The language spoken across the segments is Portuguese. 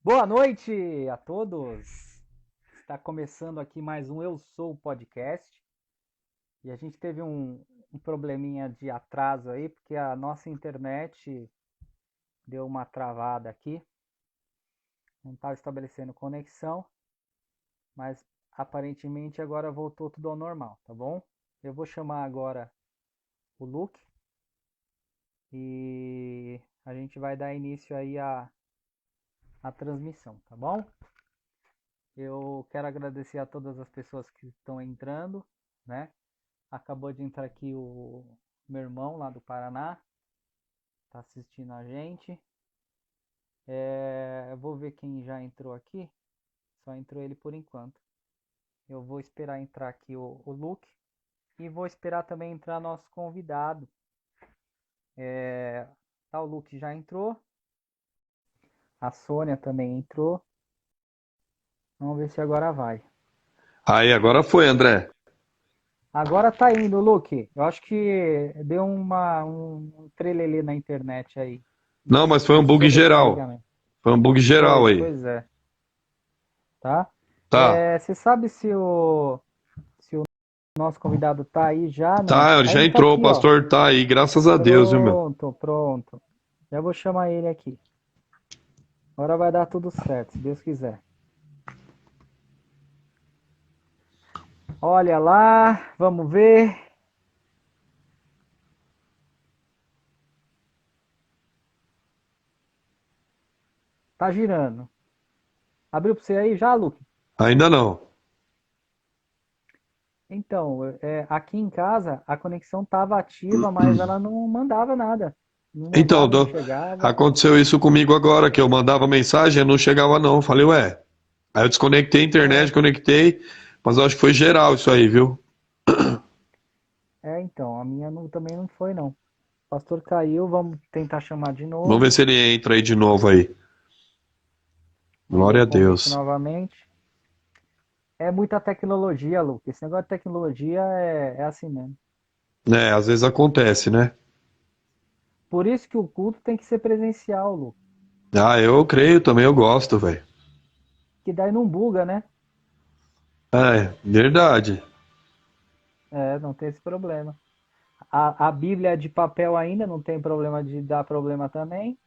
Boa noite a todos. Está começando aqui mais um Eu Sou o Podcast. E a gente teve um probleminha de atraso aí, porque a nossa internet deu uma travada aqui. Não estava estabelecendo conexão, mas aparentemente agora voltou tudo ao normal, tá bom? Eu vou chamar agora o Luke e a gente vai dar início aí à transmissão, tá bom? Eu quero agradecer a todas as pessoas que estão entrando, né? Acabou de entrar aqui o meu irmão lá do Paraná, tá assistindo a gente. Eu vou ver quem já entrou aqui, só entrou ele por enquanto. Eu vou esperar entrar aqui o Luke e vou esperar também entrar nosso convidado. Tá, o Luke já entrou, a Sônia também entrou. Vamos ver se agora vai. Aí, agora foi, André. Agora tá indo, Luke. Eu acho que deu um trelelê na internet aí, Não, mas foi um de bug geral. sobrecarregamento. Foi um bug geral aí. Pois é, tá? Tá, Você sabe se o nosso convidado tá aí já? Não. tá, ele Aí já ele tá entrou, o aqui, ó. pastor tá aí, graças a Deus, viu, meu? Pronto, pronto. Já vou chamar ele aqui. Agora vai dar tudo certo, se Deus quiser. Olha lá, vamos ver. Tá girando. Abriu pra você aí já, Luke? Ainda não. Então, aqui em casa a conexão tava ativa, mas ela não mandava nada. Não Então, mandava, não chegava. aconteceu isso comigo agora, que eu mandava mensagem e não chegava não. Falei, ué. Aí eu desconectei a É, internet, conectei, mas eu acho que foi geral isso aí, viu? então, a minha também não foi, não. O pastor caiu, vamos tentar chamar de Vamos ver novo. se ele entra aí de novo aí. Vamos ver Glória o a convite Deus. novamente. É muita tecnologia, Luke. Esse negócio de tecnologia é assim mesmo. É, às vezes acontece, né? Por isso que o culto tem que ser presencial, Luke. Ah, eu creio também, eu gosto, velho. Que daí não buga, né? É, verdade. Não tem esse problema. A Bíblia é de papel ainda, não tem problema de dar problema também.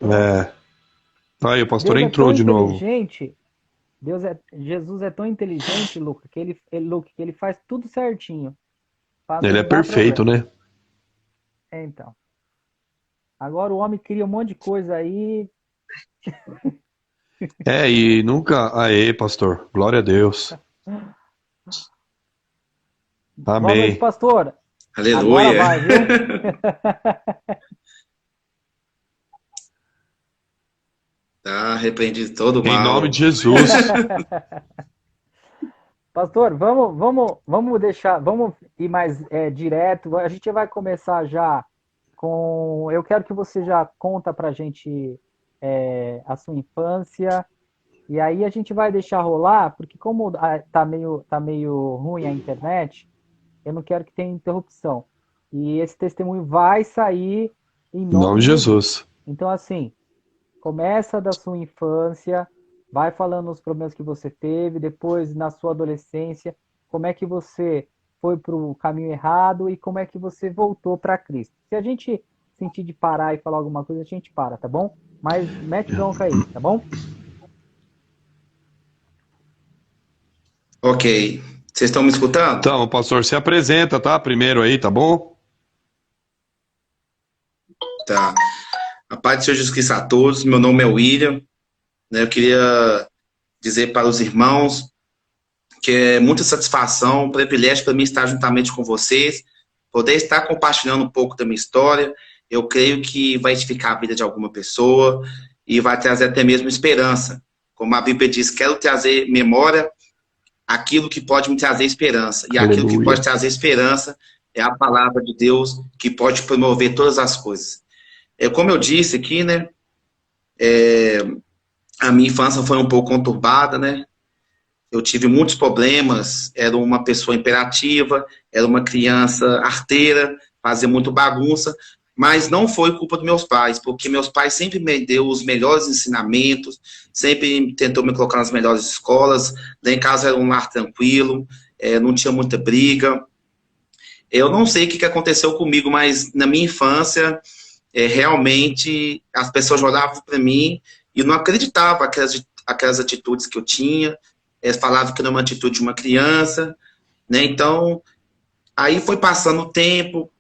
É. Aí, o pastor Deus é entrou tão de novo. inteligente, Jesus é tão inteligente, Luke, Luke, que ele faz tudo certinho, para Ele é não dar perfeito, problema. né? Então, agora o homem cria um monte de coisa aí. É, e nunca. Aê, pastor. Glória a Deus. Boa noite, Amém. pastor. Agora Aleluia. vai, viu? Tá repreendido todo o Em nome mal. de Jesus. Pastor, vamos ir mais direto. A gente vai começar já com. Eu quero que você já conta pra gente a sua infância. E aí a gente vai deixar rolar, porque como tá meio ruim a internet, eu não quero que tenha interrupção. E esse testemunho vai sair em Em nome nome de de Jesus. Jesus. Então, assim, começa da sua infância, vai falando os problemas que você teve, depois na sua adolescência, como é que você foi para o caminho errado e como é que você voltou para Cristo. Se a gente sentir de parar e falar alguma coisa, a gente para, tá bom? Mas mete bronca aí, tá bom? Ok. Vocês estão me escutando? Então, pastor, se apresenta, tá? Primeiro aí, tá bom? Tá. A paz do Senhor Jesus Cristo a todos. Meu nome é William. Né? Eu queria dizer para os irmãos que é muita satisfação, um privilégio para mim estar juntamente com vocês, poder estar compartilhando um pouco da minha história. Eu creio que vai edificar a vida de alguma pessoa e vai trazer até mesmo esperança. Como a Bíblia diz, quero trazer memória aquilo que pode me trazer esperança. E aquilo que pode Aleluia. trazer esperança é a palavra de Deus que pode promover todas as coisas. Como eu disse aqui, né? A minha infância foi um pouco conturbada, né? Eu tive muitos problemas, era uma pessoa imperativa, era uma criança arteira, fazia muito bagunça, mas não foi culpa dos meus pais, porque meus pais sempre me deu os melhores ensinamentos, sempre tentou me colocar nas melhores escolas, lá em casa era um lar tranquilo, não tinha muita briga. Eu não sei o que aconteceu comigo, mas na minha infância, realmente, as pessoas olhavam para mim e não acreditavam aquelas atitudes que eu tinha, eles falavam que não era uma atitude de uma criança, né? Então, aí foi passando o tempo,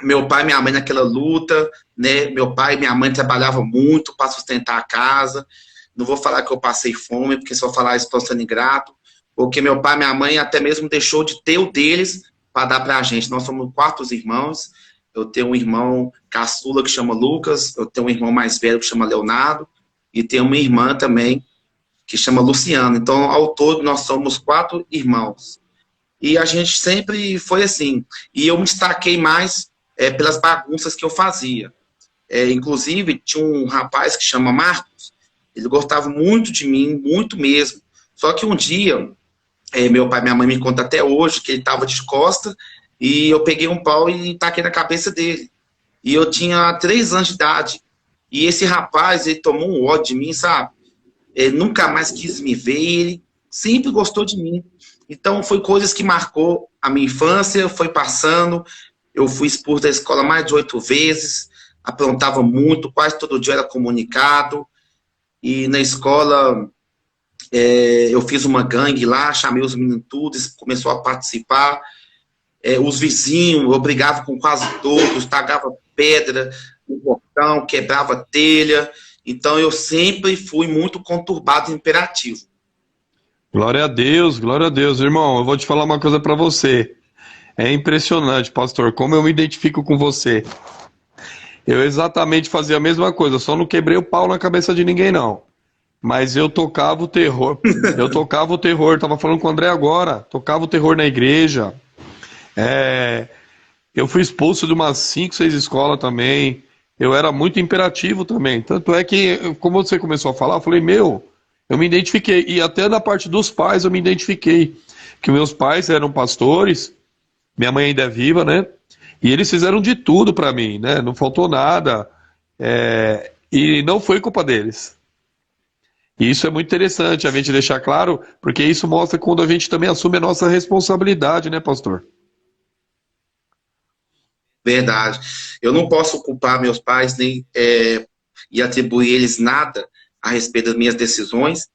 meu pai e minha mãe naquela luta, né? Meu pai e minha mãe trabalhavam muito para sustentar a casa. Não vou falar que eu passei fome, porque se eu falar isso, estou sendo ingrato, porque meu pai e minha mãe até mesmo deixou de ter o deles para dar para a gente. Nós somos 4 irmãos. Eu tenho um irmão caçula que chama Lucas, eu tenho um irmão mais velho que chama Leonardo, e tenho uma irmã também que chama Luciana. Então, ao todo, nós somos 4 irmãos. E a gente sempre foi assim. E eu me destaquei mais pelas bagunças que eu fazia. Inclusive, tinha um rapaz que chama Marcos, ele gostava muito de mim, muito mesmo. Só que um dia, meu pai e minha mãe me contam até hoje, que ele estava de costas, e eu peguei um pau e taquei na cabeça dele. E eu tinha 3 anos de idade. E esse rapaz, ele tomou um ódio de mim, sabe? Ele nunca mais quis me ver, ele sempre gostou de mim. Então, foi coisas que marcou a minha infância, foi passando. Eu fui expulso da escola mais de 8 vezes, aprontava muito, quase todo dia era comunicado. E na escola, eu fiz uma gangue lá, chamei os meninos tudo, eles começou a participar. Os vizinhos, eu brigava com quase todos, tagava pedra no portão, quebrava telha. Então, eu sempre fui muito conturbado e imperativo. Glória a Deus, irmão. Eu vou te falar uma coisa para você. É impressionante, pastor, como eu me identifico com você. Eu exatamente fazia a mesma coisa, só não quebrei o pau na cabeça de ninguém, não. Mas eu tocava o terror. Tava falando com o André agora. Tocava o terror na igreja. Eu fui expulso de umas 5, 6 escolas também. Eu era muito imperativo também. Tanto é que, como você começou a falar, eu falei, eu me identifiquei. E até da parte dos pais eu me identifiquei. Que meus pais eram pastores, minha mãe ainda é viva, né? E eles fizeram de tudo pra mim, né? Não faltou nada. E não foi culpa deles. E isso é muito interessante a gente deixar claro, porque isso mostra quando a gente também assume a nossa responsabilidade, né, pastor? Verdade. Eu não posso culpar meus pais nem e atribuir eles nada a respeito das minhas decisões,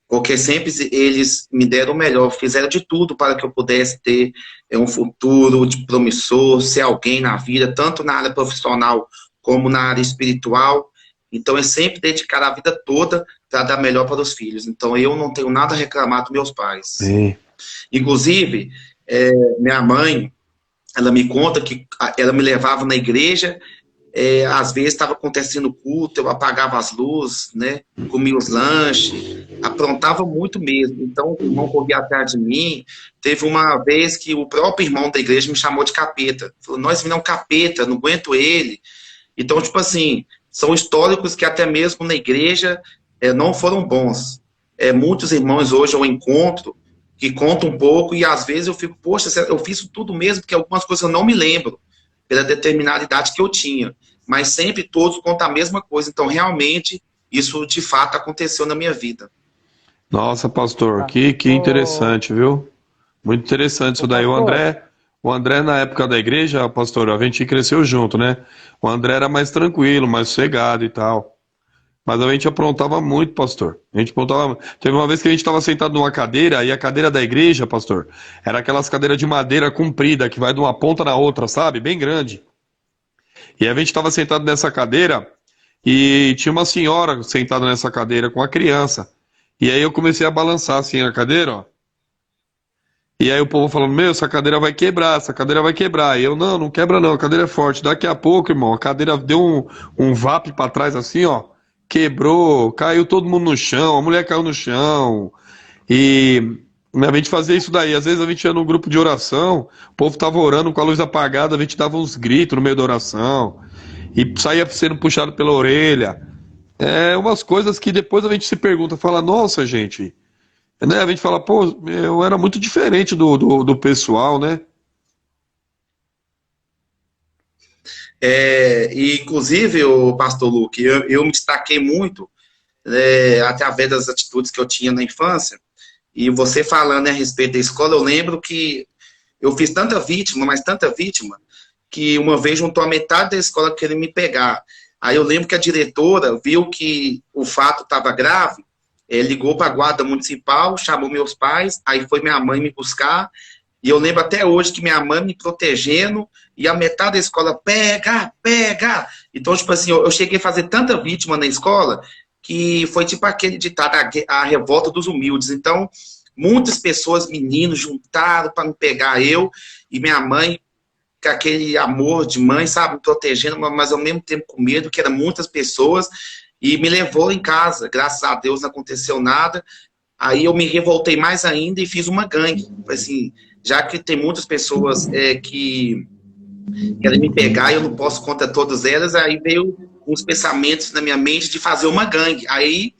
porque sempre eles me deram o melhor, fizeram de tudo para que eu pudesse ter um futuro de promissor, ser alguém na vida, tanto na área profissional como na área espiritual. Então, é sempre dedicar a vida toda para dar melhor para os filhos. Então, eu não tenho nada a reclamar dos meus pais. Sim. Inclusive, minha mãe, ela me conta que ela me levava na igreja, às vezes estava acontecendo culto, eu apagava as luzes, né, comia os lanches, aprontava muito mesmo. Então, o irmão corria atrás de mim. Teve uma vez que o próprio irmão da igreja me chamou de capeta. Falou, nós viramos capeta, não aguento ele. Então, tipo assim, são históricos que até mesmo na igreja não foram bons. Muitos irmãos hoje eu encontro que contam um pouco e às vezes eu fico, poxa, eu fiz tudo mesmo, porque algumas coisas eu não me lembro pela determinada idade que eu tinha. Mas sempre todos contam a mesma coisa. Então, realmente, isso de fato aconteceu na minha vida. Nossa, pastor, que interessante, viu? Muito interessante isso daí. O André, na época da igreja, pastor, a gente cresceu junto, né? O André era mais tranquilo, mais sossegado e tal. Mas a gente aprontava muito, pastor. A gente aprontava. Teve uma vez que a gente estava sentado numa cadeira, e a cadeira da igreja, pastor, era aquelas cadeiras de madeira comprida, que vai de uma ponta na outra, sabe? Bem grande. E a gente estava sentado nessa cadeira, e tinha uma senhora sentada nessa cadeira com a criança. E aí eu comecei a balançar assim a cadeira, ó. E aí o povo falando, essa cadeira vai quebrar, essa cadeira vai quebrar. E eu, não quebra não, a cadeira é forte. Daqui a pouco, irmão, a cadeira deu um vape pra trás assim, ó. Quebrou, caiu todo mundo no chão, a mulher caiu no chão. E a gente fazia isso daí. Às vezes a gente ia num grupo de oração, o povo tava orando com a luz apagada, a gente dava uns gritos no meio da oração. E saía sendo puxado pela orelha. Umas coisas que depois a gente se pergunta, fala, nossa, gente, né? A gente fala, pô, eu era muito diferente do pessoal, né? E, inclusive, o pastor Luke, eu me destaquei muito através das atitudes que eu tinha na infância. E você falando a respeito da escola, eu lembro que eu fiz tanta vítima, mas tanta vítima, que uma vez juntou a metade da escola querendo me pegar. Aí eu lembro que a diretora viu que o fato estava grave, ligou para a guarda municipal, chamou meus pais, aí foi minha mãe me buscar, e eu lembro até hoje que minha mãe me protegendo, e a metade da escola, pega, pega! Então, tipo assim, eu cheguei a fazer tanta vítima na escola, que foi tipo aquele ditado, a revolta dos humildes. Então, muitas pessoas, meninos, juntaram para me pegar, eu e minha mãe, com aquele amor de mãe, sabe, me protegendo, mas ao mesmo tempo com medo, que eram muitas pessoas, e me levou em casa. Graças a Deus não aconteceu nada. Aí eu me revoltei mais ainda e fiz uma gangue. Assim, já que tem muitas pessoas que querem me pegar e eu não posso contra todas elas, aí veio uns pensamentos na minha mente de fazer uma gangue. Aí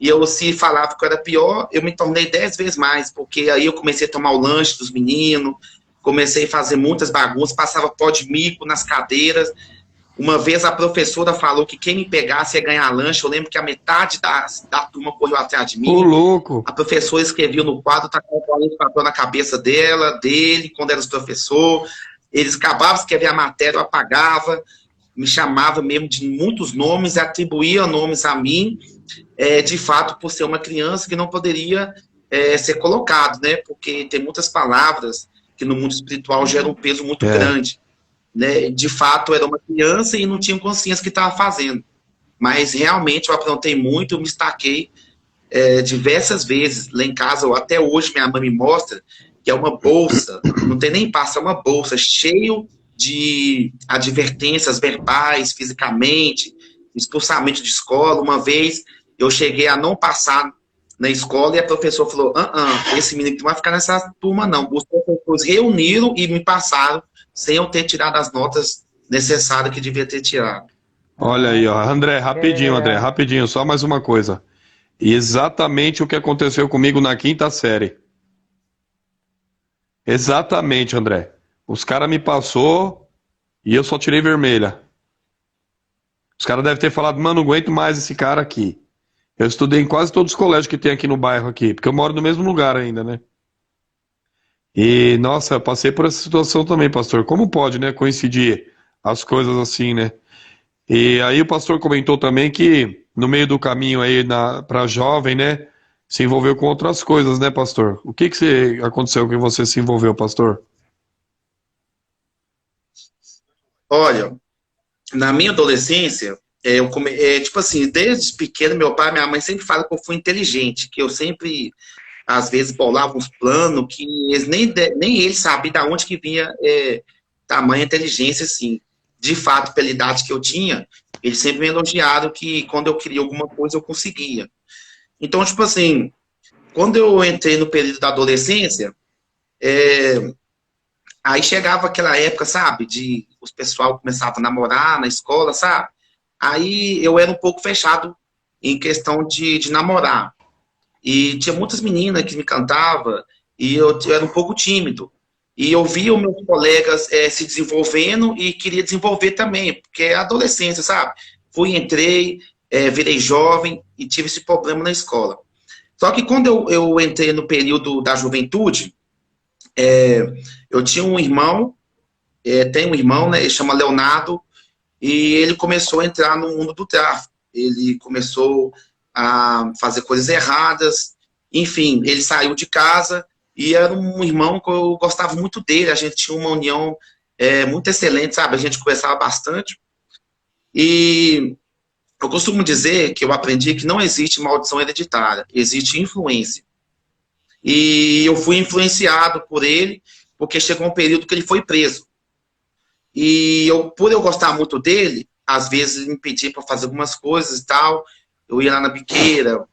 eu, se falava que eu era pior, eu me tornei 10 vezes mais, porque aí eu comecei a tomar o lanche dos meninos, comecei a fazer muitas bagunças, passava pó de mico nas cadeiras. Uma vez a professora falou que quem me pegasse ia ganhar lanche. Eu lembro que a metade da turma correu atrás de mim. Ô, louco! A professora escrevia no quadro, tacava o papel na cabeça dele, quando era os professores. Eles acabavam de escrever a matéria, eu apagava, me chamava mesmo de muitos nomes, atribuía nomes a mim, de fato, por ser uma criança que não poderia ser colocado, né? Porque tem muitas palavras que no mundo espiritual geram um peso muito grande. Né? De fato, eu era uma criança e não tinha consciência do que estava fazendo. Mas realmente eu aprontei muito, eu me destaquei diversas vezes. Lá em casa, até hoje, minha mãe me mostra que é uma bolsa, não tem nem passa, é uma bolsa cheio de advertências verbais, fisicamente, expulsamento de escola. Uma vez eu cheguei a não passar na escola e a professora falou, esse menino não vai ficar nessa turma não. Os professores reuniram e me passaram sem eu ter tirado as notas necessárias que devia ter tirado. Olha aí, ó. André, rapidinho, só mais uma coisa. Exatamente o que aconteceu comigo na 5ª série. Exatamente, André. Os caras me passou e eu só tirei vermelha. Os caras devem ter falado, mano, não aguento mais esse cara aqui. Eu estudei em quase todos os colégios que tem aqui no bairro aqui, porque eu moro no mesmo lugar ainda, né? E, nossa, eu passei por essa situação também, pastor. Como pode, né, coincidir as coisas assim, né? E aí o pastor comentou também que no meio do caminho aí para jovem, né, se envolveu com outras coisas, né, pastor? O que aconteceu que você se envolveu, pastor? Olha, na minha adolescência, tipo assim, desde pequeno, meu pai e minha mãe sempre falam que eu fui inteligente, que eu sempre, às vezes, bolava uns planos que nem eles sabiam de onde que vinha tamanha inteligência, assim. De fato, pela idade que eu tinha, eles sempre me elogiaram que quando eu queria alguma coisa, eu conseguia. Então, tipo assim, quando eu entrei no período da adolescência, aí chegava aquela época, sabe, de os pessoal começavam a namorar na escola, sabe? Aí eu era um pouco fechado em questão de namorar. E tinha muitas meninas que me cantavam, e eu era um pouco tímido. E eu via os meus colegas se desenvolvendo e queria desenvolver também, porque é adolescência, sabe? Entrei, virei jovem e tive esse problema na escola. Só que quando eu entrei no período da juventude, eu tinha um irmão, tem um irmão, né, ele chama Leonardo, e ele começou a entrar no mundo do tráfico. Ele começou a fazer coisas erradas, enfim, ele saiu de casa e era um irmão que eu gostava muito dele, a gente tinha uma união muito excelente, sabe? A gente conversava bastante. E eu costumo dizer que eu aprendi que não existe maldição hereditária, existe influência. E eu fui influenciado por ele, porque chegou um período que ele foi preso. E por eu gostar muito dele, às vezes ele me pedia para fazer algumas coisas e tal, eu ia lá na biqueira,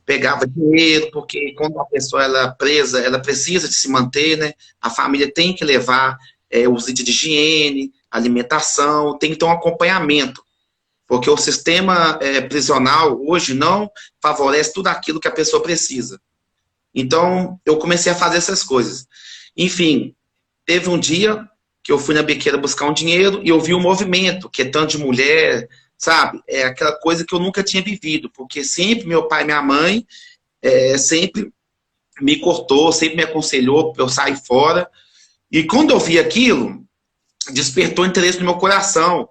pegava dinheiro, porque quando a pessoa ela é presa, ela precisa de se manter, né? A família tem que levar os itens de higiene, alimentação, tem que ter um acompanhamento, porque o sistema prisional hoje não favorece tudo aquilo que a pessoa precisa. Então, eu comecei a fazer essas coisas. Enfim, teve um dia que eu fui na biqueira buscar um dinheiro e eu vi o movimento, que é tanto de mulher, sabe? É aquela coisa que eu nunca tinha vivido, porque sempre meu pai e minha mãe sempre me cortou, sempre me aconselhou para eu sair fora. E quando eu vi aquilo, despertou interesse no meu coração.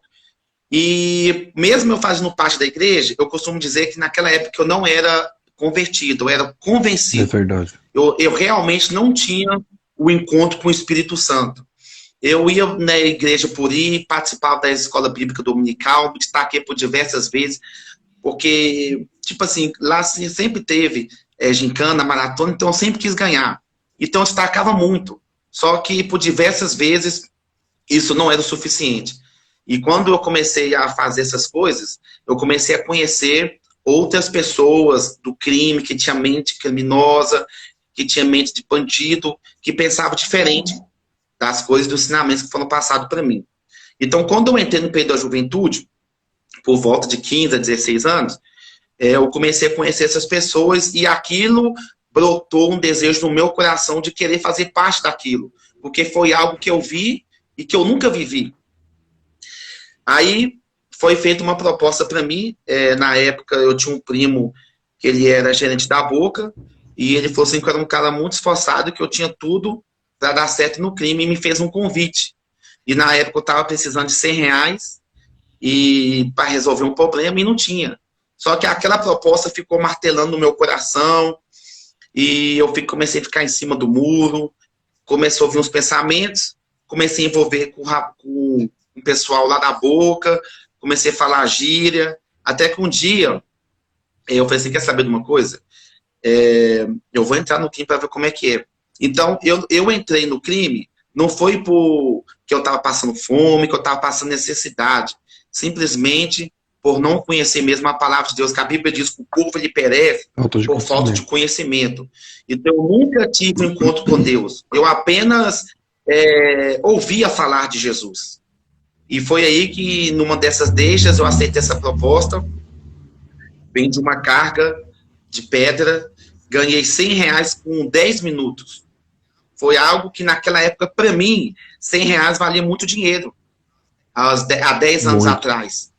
E mesmo eu fazendo parte da igreja, eu costumo dizer que naquela época eu não era convertido, eu era convencido. É verdade. Eu realmente não tinha o encontro com o Espírito Santo. Eu ia na igreja por ir, participava da escola bíblica dominical, me destaquei por diversas vezes, porque, tipo assim, lá sempre teve gincana, maratona, então eu sempre quis ganhar. Então eu destacava muito. Só que por diversas vezes isso não era o suficiente. E quando eu comecei a fazer essas coisas, eu comecei a conhecer outras pessoas do crime, que tinha mente criminosa, que tinha mente de bandido, que pensava diferente das coisas, dos ensinamentos que foram passados para mim. Então, quando eu entrei no período da juventude, por volta de 15 a 16 anos, eu comecei a conhecer essas pessoas e aquilo brotou um desejo no meu coração de querer fazer parte daquilo, porque foi algo que eu vi e que eu nunca vivi. Aí foi feita uma proposta para mim, na época eu tinha um primo que ele era gerente da Boca, e ele falou assim que eu era um cara muito esforçado, que eu tinha tudo para dar certo no crime, e me fez um convite. E na época eu estava precisando de R$ 100 para resolver um problema, e não tinha. Só que aquela proposta ficou martelando no meu coração, e eu comecei a ficar em cima do muro, começou a vir uns pensamentos, comecei a envolver com o pessoal lá da Boca, comecei a falar gíria, até que um dia eu falei assim, quer saber de uma coisa? Eu vou entrar no crime para ver como é que é. Então, eu entrei no crime, não foi que eu estava passando fome, que eu estava passando necessidade, simplesmente por não conhecer mesmo a palavra de Deus, que a Bíblia diz que o povo ele perece por falta de conhecimento. Então, eu nunca tive um encontro com Deus. Eu apenas ouvia falar de Jesus. E foi aí que, numa dessas deixas, eu aceitei essa proposta, vendi uma carga de pedra, ganhei R$ 100 com 10 minutos. Foi algo que, naquela época, para mim, R$ 100 valia muito dinheiro, há 10 anos atrás.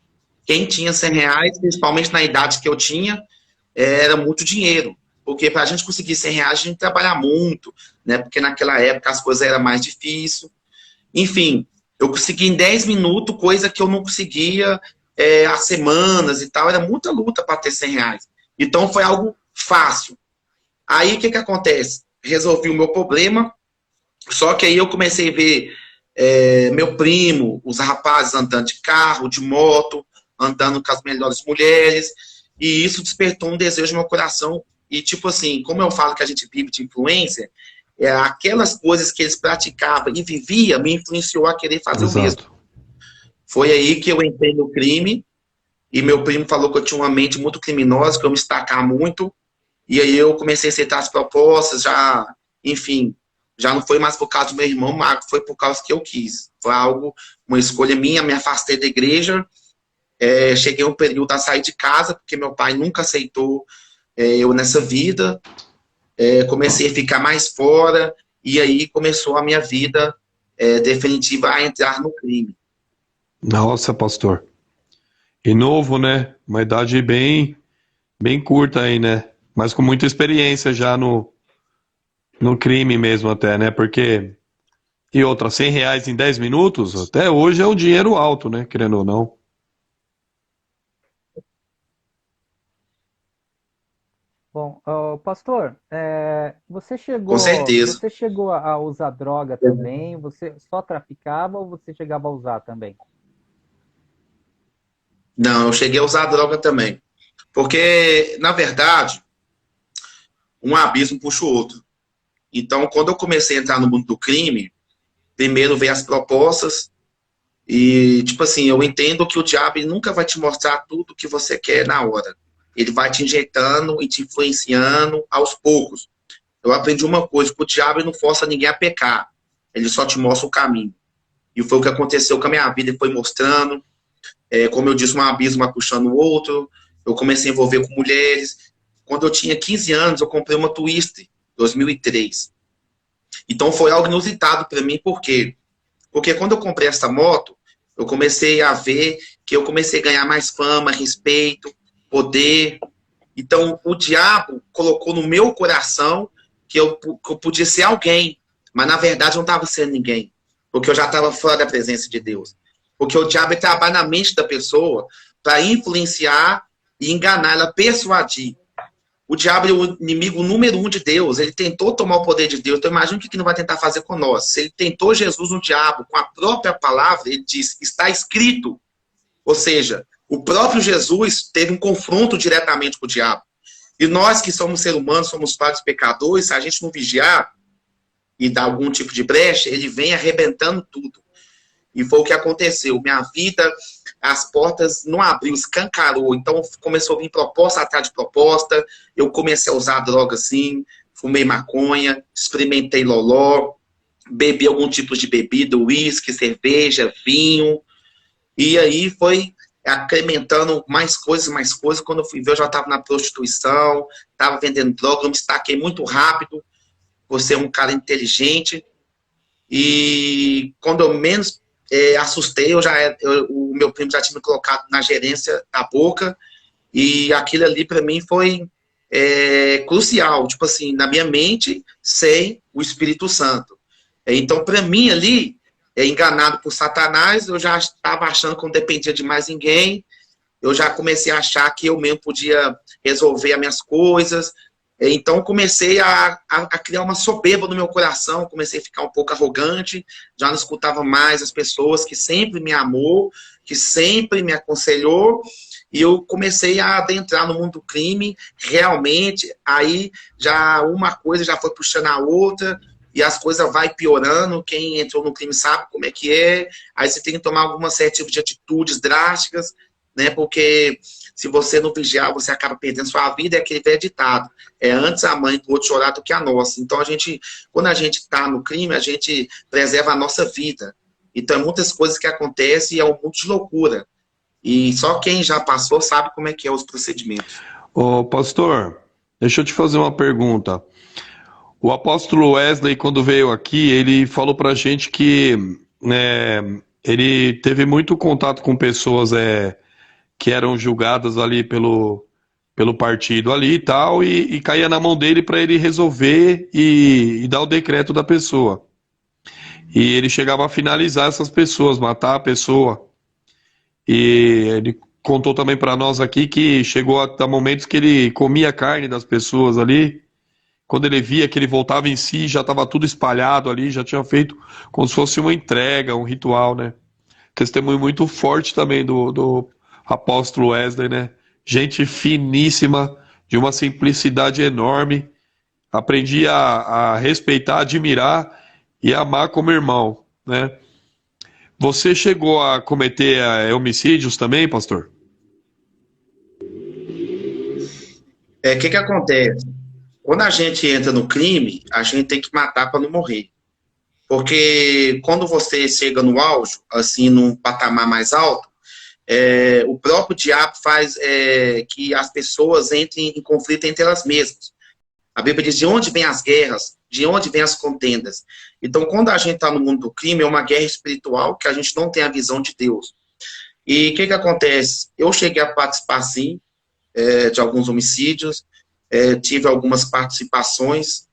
Quem tinha R$ 100, principalmente na idade que eu tinha, era muito dinheiro. Porque para a gente conseguir R$ 100, a gente tinha que trabalhar muito, né? Porque naquela época as coisas eram mais difíceis. Enfim, eu consegui em 10 minutos, coisa que eu não conseguia há semanas e tal. Era muita luta para ter R$ 100. Então foi algo fácil. Aí o que acontece? Resolvi o meu problema, só que aí eu comecei a ver meu primo, os rapazes andando de carro, de moto, andando com as melhores mulheres, e isso despertou um desejo no meu coração. E tipo assim, como eu falo que a gente vive de influência, aquelas coisas que eles praticavam e viviam me influenciou a querer fazer o mesmo. Foi aí que eu entrei no crime, e meu primo falou que eu tinha uma mente muito criminosa, que eu me destacar muito, e aí eu comecei a aceitar as propostas, enfim, já não foi mais por causa do meu irmão, mas foi por causa que eu quis. Foi uma escolha minha, me afastei da igreja, cheguei um período a sair de casa, porque meu pai nunca aceitou eu nessa vida, comecei a ficar mais fora, e aí começou a minha vida definitiva a entrar no crime. Nossa, pastor. E novo, né? Uma idade bem curta aí, né? Mas com muita experiência já no crime mesmo até, né? Porque, e outra, R$ 100 em 10 minutos, até hoje é um dinheiro alto, né? Querendo ou não. Bom, pastor, você chegou, Com certeza. você chegou a usar droga também? Você só traficava ou você chegava a usar também? Não, eu cheguei a usar droga também. Porque, na verdade, um abismo puxa o outro. Então, quando eu comecei a entrar no mundo do crime, primeiro veio as propostas e, tipo assim, eu entendo que o diabo nunca vai te mostrar tudo que você quer na hora. Ele vai te injetando e te influenciando aos poucos. Eu aprendi uma coisa, que o diabo não força ninguém a pecar. Ele só te mostra o caminho. E foi o que aconteceu com a minha vida, ele foi mostrando. Como eu disse, um abismo vai puxando o outro. Eu comecei a envolver com mulheres. Quando eu tinha 15 anos, eu comprei uma Twister, 2003. Então foi algo inusitado para mim, porque Porque quando eu comprei essa moto, eu comecei a ver que eu comecei a ganhar mais fama, respeito, poder. Então, o diabo colocou no meu coração que eu podia ser alguém, mas na verdade eu não estava sendo ninguém, porque eu já estava fora da presença de Deus. Porque o diabo trabalha na mente da pessoa para influenciar e enganar ela, persuadir. O diabo é o inimigo número 1 de Deus. Ele tentou tomar o poder de Deus. Então imagina o que ele não vai tentar fazer com nós. Se ele tentou Jesus no diabo com a própria palavra, ele diz, está escrito. Ou seja, o próprio Jesus teve um confronto diretamente com o diabo. E nós que somos seres humanos, somos vários pecadores, se a gente não vigiar e dar algum tipo de brecha, ele vem arrebentando tudo. E foi o que aconteceu. Minha vida, as portas não abriu, escancarou. Então começou a vir proposta atrás de proposta. Eu comecei a usar droga assim, fumei maconha, experimentei loló, bebi algum tipo de bebida, uísque, cerveja, vinho. E aí foi incrementando mais coisas. Quando eu fui ver, eu já estava na prostituição, estava vendendo droga, eu me destaquei muito rápido. Você é um cara inteligente. E quando eu menos assustei, o meu primo já tinha me colocado na gerência da Boca, e aquilo ali para mim foi crucial, tipo assim, na minha mente, sem o Espírito Santo. Então, para mim ali, enganado por Satanás, eu já estava achando que não dependia de mais ninguém, eu já comecei a achar que eu mesmo podia resolver as minhas coisas. Então, comecei a criar uma soberba no meu coração, comecei a ficar um pouco arrogante, já não escutava mais as pessoas que sempre me amou, que sempre me aconselhou, e eu comecei a adentrar no mundo do crime, realmente, aí já uma coisa já foi puxando a outra, e as coisas vai piorando, quem entrou no crime sabe como é que é, aí você tem que tomar alguma certo tipo de atitudes drásticas, né, porque se você não vigiar, você acaba perdendo sua vida, é aquele velho ditado. É antes a mãe do outro chorar do que a nossa. Então, quando a gente está no crime, a gente preserva a nossa vida. Então, muitas coisas que acontecem e é um mundo de loucura. E só quem já passou sabe como é que é os procedimentos. Ô, pastor, deixa eu te fazer uma pergunta. O apóstolo Wesley, quando veio aqui, ele falou pra gente que ele teve muito contato com pessoas que eram julgadas ali pelo partido ali e tal, e caía na mão dele para ele resolver e dar o decreto da pessoa. E ele chegava a finalizar essas pessoas, matar a pessoa. E ele contou também para nós aqui que chegou a dar momentos que ele comia a carne das pessoas ali. Quando ele via que ele voltava em si, já estava tudo espalhado ali, já tinha feito como se fosse uma entrega, um ritual, né? Testemunho muito forte também do apóstolo Wesley, né? Gente finíssima, de uma simplicidade enorme. Aprendi a respeitar, admirar e amar como irmão, né? Você chegou a cometer homicídios também, pastor? O que acontece? Quando a gente entra no crime, a gente tem que matar para não morrer. Porque quando você chega no auge, assim, num patamar mais alto, o próprio diabo faz que as pessoas entrem em conflito entre elas mesmas. A Bíblia diz de onde vêm as guerras, de onde vêm as contendas. Então, quando a gente está no mundo do crime, é uma guerra espiritual que a gente não tem a visão de Deus. E o que acontece? Eu cheguei a participar, sim, de alguns homicídios, tive algumas participações,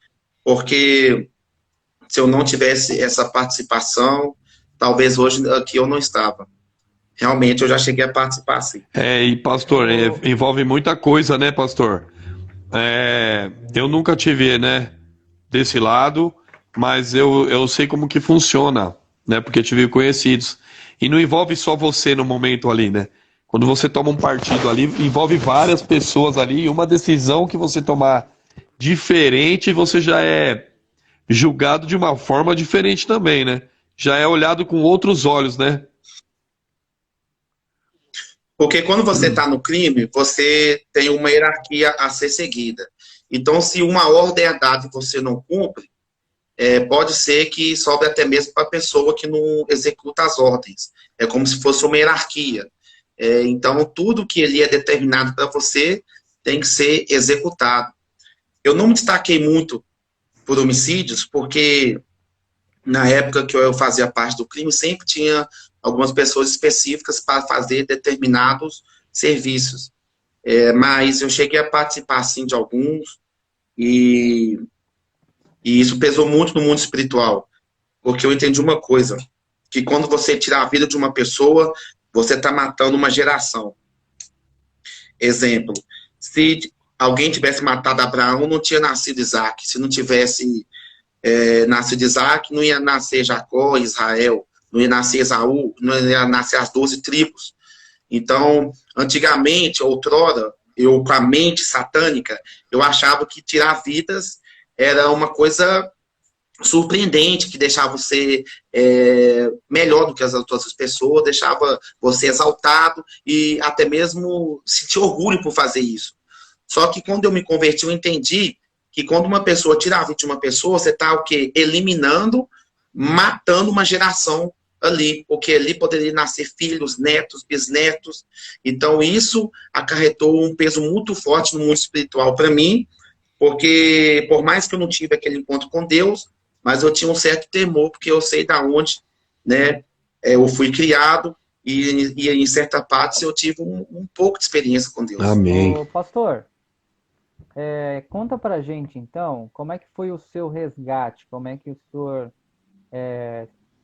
porque se eu não tivesse essa participação, talvez hoje aqui eu não estava. Realmente, eu já cheguei a participar, sim. E pastor, envolve muita coisa, né, pastor? Eu nunca tive, né, desse lado, mas eu sei como que funciona, né, porque tive conhecidos. E não envolve só você no momento ali, né? Quando você toma um partido ali, envolve várias pessoas ali, e uma decisão que você tomar diferente, você já é julgado de uma forma diferente também, né? Já é olhado com outros olhos, né? Porque quando você está no crime, você tem uma hierarquia a ser seguida. Então, se uma ordem é dada e você não cumpre, pode ser que sobre até mesmo para a pessoa que não executa as ordens. É como se fosse uma hierarquia. Então, tudo que ele é determinado para você tem que ser executado. Eu não me destaquei muito por homicídios, porque na época que eu fazia parte do crime, sempre tinha algumas pessoas específicas para fazer determinados serviços. Mas eu cheguei a participar, sim, de alguns, e isso pesou muito no mundo espiritual, porque eu entendi uma coisa, que quando você tira a vida de uma pessoa, você está matando uma geração. Exemplo, se alguém tivesse matado Abraão, não tinha nascido Isaac. Se não tivesse nascido Isaac, não ia nascer Jacó, Israel, não ia nascer Esaú, não ia nascer as 12 tribos. Então, antigamente, outrora, eu com a mente satânica, eu achava que tirar vidas era uma coisa surpreendente, que deixava você melhor do que as outras pessoas, deixava você exaltado e até mesmo sentir orgulho por fazer isso. Só que quando eu me converti, eu entendi que quando uma pessoa tira a vida de uma pessoa, você está o quê? Eliminando, matando uma geração ali, porque ali poderia nascer filhos, netos, bisnetos. Então isso acarretou um peso muito forte no mundo espiritual para mim, porque por mais que eu não tive aquele encontro com Deus, mas eu tinha um certo temor, porque eu sei da onde, né, eu fui criado, e em certa parte eu tive um pouco de experiência com Deus. Amém. Ô, pastor, conta pra gente então, como é que foi o seu resgate? Como é que o senhor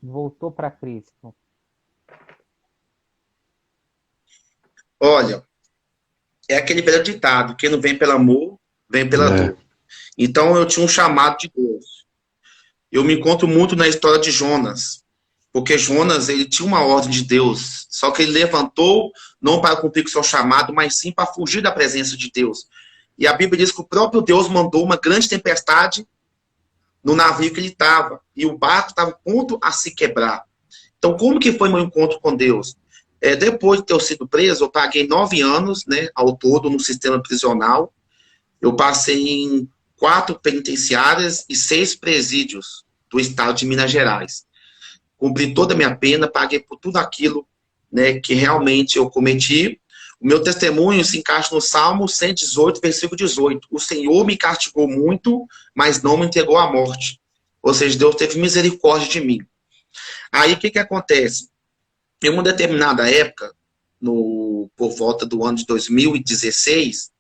voltou para Cristo? Olha, é aquele velho ditado, quem não vem pelo amor, vem pela dor. Então eu tinha um chamado de Deus. Eu me encontro muito na história de Jonas, porque Jonas, ele tinha uma ordem de Deus, só que ele levantou não para cumprir com o seu chamado, mas sim para fugir da presença de Deus. E a Bíblia diz que o próprio Deus mandou uma grande tempestade no navio que ele estava, e o barco estava a ponto a se quebrar. Então, como que foi meu encontro com Deus? Depois de ter sido preso, eu paguei 9 anos, né, ao todo, no sistema prisional. Eu passei em 4 penitenciárias e 6 presídios do estado de Minas Gerais. Cumpri toda a minha pena, paguei por tudo aquilo, né, que realmente eu cometi. O meu testemunho se encaixa no Salmo 118, versículo 18. O Senhor me castigou muito, mas não me entregou à morte. Ou seja, Deus teve misericórdia de mim. Aí, o que acontece? Em uma determinada época, por volta do ano de 2016,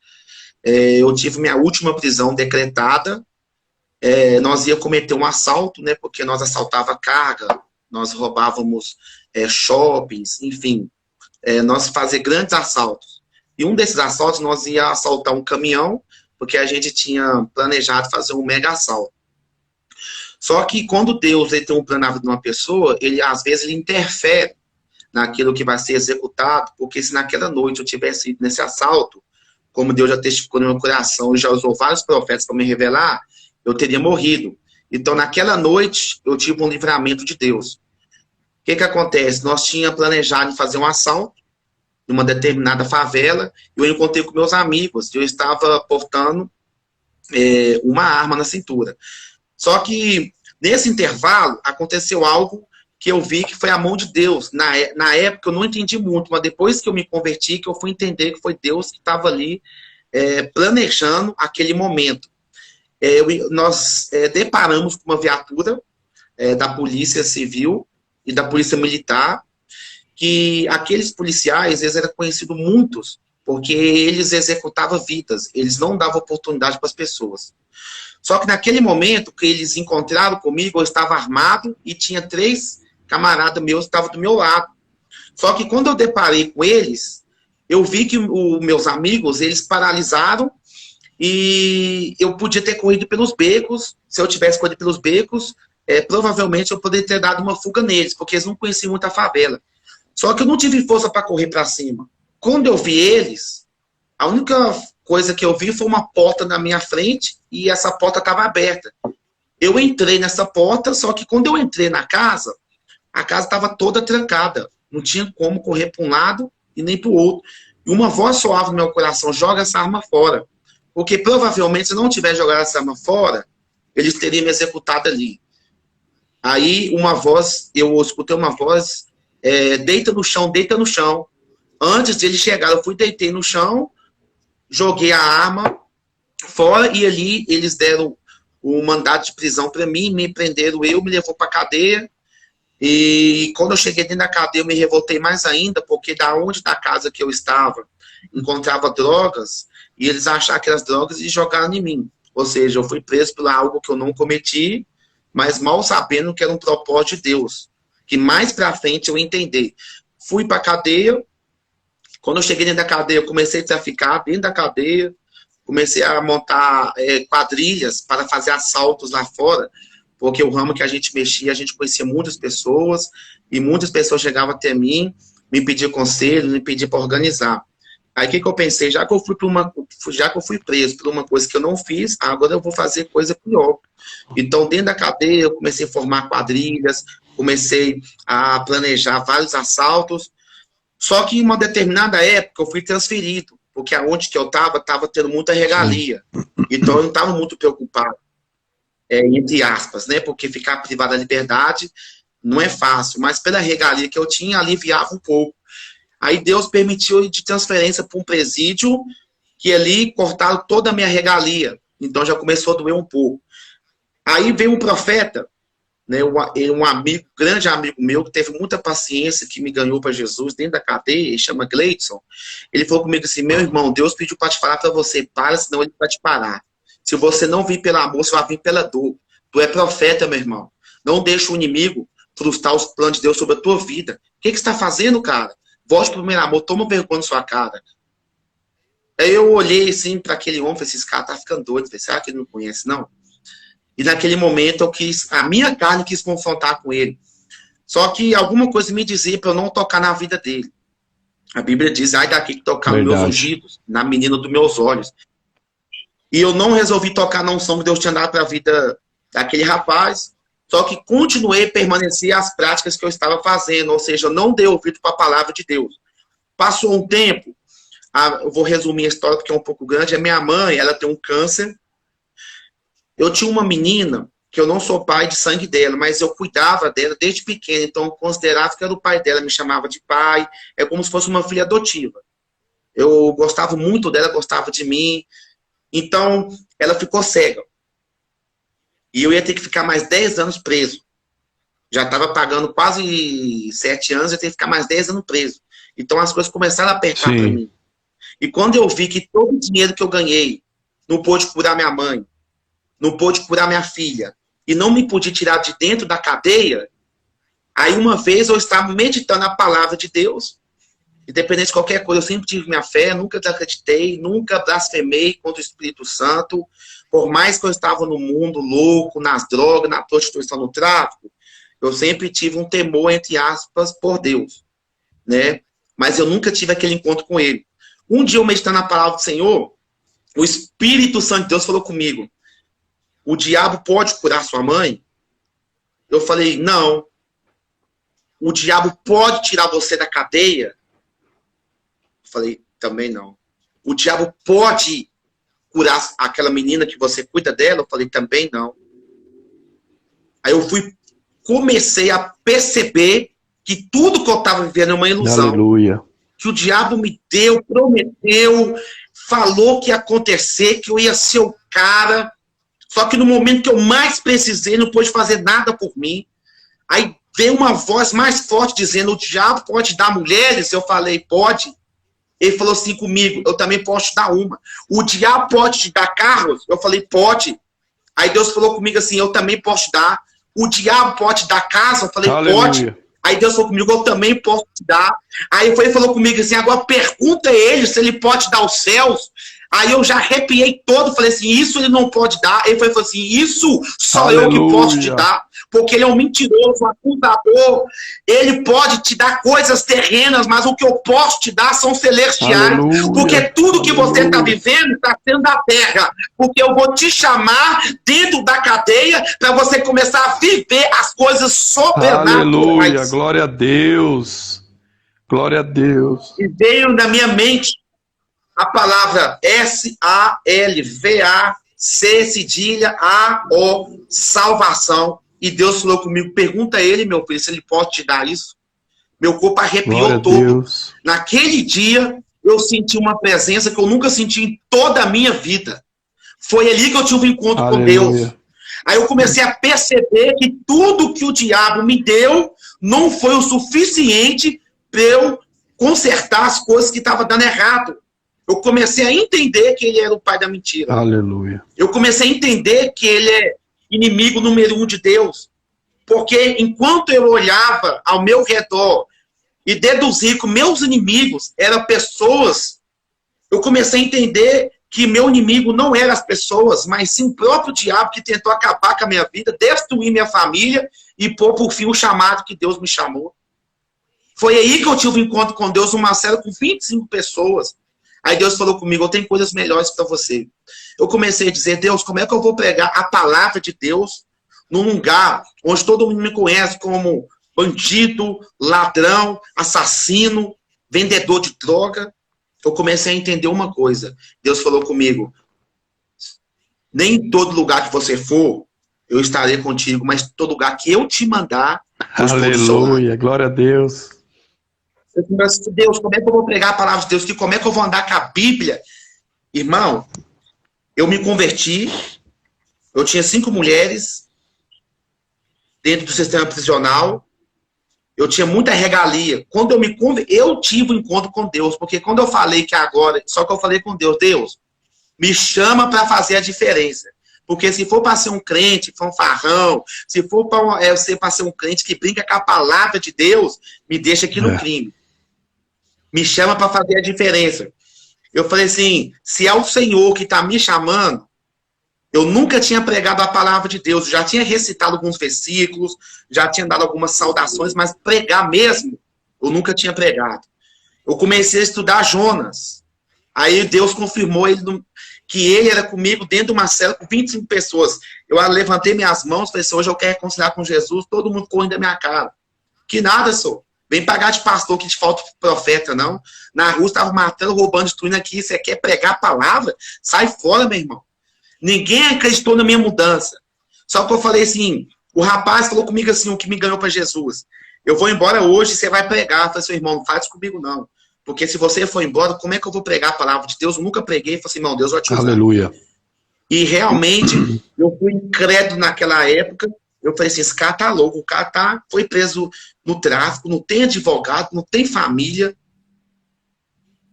eu tive minha última prisão decretada. Nós ia cometer um assalto, né, porque nós assaltava carga, nós roubávamos shoppings, enfim, nós fazíamos grandes assaltos. E um desses assaltos, nós ia assaltar um caminhão, porque a gente tinha planejado fazer um mega assalto. Só que quando Deus tem um plano na vida de uma pessoa, às vezes ele interfere naquilo que vai ser executado, porque se naquela noite eu tivesse ido nesse assalto, como Deus já testificou no meu coração e já usou vários profetas para me revelar, eu teria morrido. Então, naquela noite, eu tive um livramento de Deus. O que acontece? Nós tínhamos planejado fazer um assalto em uma determinada favela, e eu encontrei com meus amigos, eu estava portando uma arma na cintura. Só que, nesse intervalo, aconteceu algo que eu vi que foi a mão de Deus. Na época eu não entendi muito, mas depois que eu me converti, que eu fui entender que foi Deus que estava ali planejando aquele momento. Nós deparamos com uma viatura da Polícia Civil e da Polícia Militar, que aqueles policiais, eles eram conhecidos muitos, porque eles executavam vidas, eles não davam oportunidade para as pessoas. Só que naquele momento que eles encontraram comigo, eu estava armado e tinha 3 camaradas meus que estavam do meu lado. Só que quando eu deparei com eles, eu vi que os meus amigos, eles paralisaram, e eu podia ter corrido pelos becos. Se eu tivesse corrido pelos becos, provavelmente eu poderia ter dado uma fuga neles, porque eles não conheciam muito a favela. Só que eu não tive força para correr para cima. Quando eu vi eles, a única coisa que eu vi foi uma porta na minha frente, e essa porta estava aberta. Eu entrei nessa porta, só que quando eu entrei na casa, a casa estava toda trancada. Não tinha como correr para um lado e nem para o outro. E uma voz soava no meu coração: joga essa arma fora. Porque provavelmente, se não tivesse jogado essa arma fora, eles teriam me executado ali. Aí eu escutei uma voz: deita no chão, deita no chão. Antes de ele chegar, eu deitei no chão, joguei a arma fora, e ali eles deram um mandado de prisão para mim, me prenderam, me levou para cadeia. E quando eu cheguei dentro da cadeia, eu me revoltei mais ainda, porque da casa que eu estava, encontrava drogas, e eles acharam aquelas drogas e jogaram em mim. Ou seja, eu fui preso por algo que eu não cometi, mas mal sabendo que era um propósito de Deus. Que mais pra frente eu entendi. Fui pra cadeia. Quando eu cheguei dentro da cadeia, eu comecei a traficar dentro da cadeia. Comecei a montar quadrilhas para fazer assaltos lá fora. Porque o ramo que a gente mexia, a gente conhecia muitas pessoas. E muitas pessoas chegavam até mim, me pediam conselho, me pediam para organizar. Aí o que eu pensei? Já que eu fui preso por uma coisa que eu não fiz, agora eu vou fazer coisa pior. Então, dentro da cadeia, eu comecei a formar quadrilhas, comecei a planejar vários assaltos. Só que em uma determinada época, eu fui transferido, porque aonde que eu estava tendo muita regalia. Então, eu não estava muito preocupado, entre aspas, né? Porque ficar privado da liberdade não é fácil, mas pela regalia que eu tinha, aliviava um pouco. Aí Deus permitiu de transferência para um presídio, que ali cortaram toda a minha regalia. Então já começou a doer um pouco. Aí veio um profeta, né, um amigo, grande amigo meu, que teve muita paciência, que me ganhou para Jesus dentro da cadeia, ele chama Gleidson. Ele falou comigo assim: meu irmão, Deus pediu para te falar para você, para, senão ele vai te parar. Se você não vir pelo amor, você vai vir pela dor. Tu é profeta, meu irmão. Não deixa o inimigo frustrar os planos de Deus sobre a tua vida. O que você está fazendo, cara? Volte pro meu amor, toma vergonha na sua cara. Aí eu olhei assim para aquele homem e falei: esse cara tá ficando doido. Falei: será que ele não conhece, não? E naquele momento a minha carne quis confrontar com ele. Só que alguma coisa me dizia para eu não tocar na vida dele. A Bíblia diz: ai daqui que tocar nos meus ungidos, na menina dos meus olhos. E eu não resolvi tocar na unção que Deus tinha dado para a vida daquele rapaz. Só que continuei a permanecer as práticas que eu estava fazendo, ou seja, eu não dei ouvido para a palavra de Deus. Passou um tempo, eu vou resumir a história porque é um pouco grande. A minha mãe, ela tem um câncer. Eu tinha uma menina, que eu não sou pai de sangue dela, mas eu cuidava dela desde pequena, então eu considerava que era o pai dela, me chamava de pai, é como se fosse uma filha adotiva. Eu gostava muito dela, gostava de mim, então ela ficou cega. E eu ia ter que ficar mais 10 anos preso. Já estava pagando quase 7 anos, eu ia ter que ficar mais 10 anos preso. Então as coisas começaram a apertar para mim. E quando eu vi que todo o dinheiro que eu ganhei não pôde curar minha mãe, não pôde curar minha filha, e não me podia tirar de dentro da cadeia, aí uma vez eu estava meditando a palavra de Deus, independente de qualquer coisa, eu sempre tive minha fé, nunca desacreditei, nunca blasfemei contra o Espírito Santo. Por mais que eu estava no mundo louco, nas drogas, na prostituição, no tráfico, eu sempre tive um temor, entre aspas, por Deus, né? Mas eu nunca tive aquele encontro com ele. Um dia eu meditando a palavra do Senhor, o Espírito Santo de Deus falou comigo: o diabo pode curar sua mãe? Eu falei: não. O diabo pode tirar você da cadeia? Eu falei: também não. O diabo pode curar aquela menina que você cuida dela? Eu falei: também não. Aí eu comecei a perceber que tudo que eu estava vivendo é uma ilusão. Aleluia. Que o diabo me deu, prometeu, falou que ia acontecer, que eu ia ser o cara. Só que no momento que eu mais precisei, não pôde fazer nada por mim. Aí veio uma voz mais forte dizendo: o diabo pode dar mulheres? Eu falei: pode. Ele falou assim comigo: eu também posso te dar uma. O diabo pode te dar carros? Eu falei: pode. Aí Deus falou comigo assim: eu também posso te dar. O diabo pode te dar casa? Eu falei: Aleluia. Pode. Aí Deus falou comigo: eu também posso te dar. Aí ele falou comigo assim: agora pergunta a ele se ele pode dar os céus. Aí eu já arrepiei todo, falei assim: isso ele não pode dar. Ele falou assim: isso só Aleluia. Eu que posso te dar. Porque ele é um mentiroso, um acusador. Ele pode te dar coisas terrenas, mas o que eu posso te dar são celestiais. Aleluia. Porque tudo que você está vivendo está sendo da terra. Porque eu vou te chamar dentro da cadeia para você começar a viver as coisas sobrenaturais. Aleluia, glória a Deus. Glória a Deus. E veio na minha mente a palavra S-A-L-V-A-C, cedilha, A-O, salvação. E Deus falou comigo: pergunta a ele, meu filho, se ele pode te dar isso. Meu corpo arrepiou todo. Naquele dia, eu senti uma presença que eu nunca senti em toda a minha vida. Foi ali que eu tive um encontro com Deus. Aí eu comecei a perceber que tudo que o diabo me deu não foi o suficiente para eu consertar as coisas que estavam dando errado. Eu comecei a entender que ele era o pai da mentira. Aleluia. Eu comecei a entender que ele é inimigo número 1 de Deus. Porque enquanto eu olhava ao meu redor e deduzia que meus inimigos eram pessoas, eu comecei a entender que meu inimigo não eram as pessoas, mas sim o próprio diabo que tentou acabar com a minha vida, destruir minha família e pôr por fim o chamado que Deus me chamou. Foi aí que eu tive um encontro com Deus, uma célula com 25 pessoas. Aí Deus falou comigo, eu tenho coisas melhores para você. Eu comecei a dizer, Deus, como é que eu vou pregar a palavra de Deus num lugar onde todo mundo me conhece como bandido, ladrão, assassino, vendedor de droga? Eu comecei a entender uma coisa. Deus falou comigo, nem em todo lugar que você for, eu estarei contigo, mas em todo lugar que eu te mandar, eu estou do seu lado. Aleluia, glória a Deus. Eu disse, Deus, como é que eu vou pregar a palavra de Deus? Como é que eu vou andar com a Bíblia? Irmão, eu me converti, eu tinha 5 mulheres dentro do sistema prisional, eu tinha muita regalia. Quando eu me converti, eu tive um encontro com Deus, porque quando eu falei que agora, só que eu falei com Deus, Deus, me chama para fazer a diferença. Porque se for para ser um crente, fanfarrão, se for para ser um crente que brinca com a palavra de Deus, me deixa aqui no crime. Me chama para fazer a diferença. Eu falei assim, se é o Senhor que está me chamando, eu nunca tinha pregado a palavra de Deus, já tinha recitado alguns versículos, já tinha dado algumas saudações, mas pregar mesmo, eu nunca tinha pregado. Eu comecei a estudar Jonas. Aí Deus confirmou que ele era comigo dentro de uma cela com 25 pessoas. Eu levantei minhas mãos, falei assim, hoje eu quero reconciliar com Jesus, todo mundo correndo da minha cara. Que nada, sou. Vem pagar de pastor que te falta profeta, não. Na rua estava matando, roubando, destruindo aqui. Você quer pregar a palavra? Sai fora, meu irmão. Ninguém acreditou na minha mudança. Só que eu falei assim, o rapaz falou comigo assim, o que me ganhou para Jesus. Eu vou embora hoje, você vai pregar. Eu falei assim, irmão, não faz comigo não. Porque se você for embora, como é que eu vou pregar a palavra de Deus? Eu nunca preguei. Eu falei assim, irmão, Deus vai te usar. Aleluia. E realmente, eu fui incrédulo naquela época. Eu falei assim, esse cara tá louco, o cara foi preso no tráfico, não tem advogado, não tem família.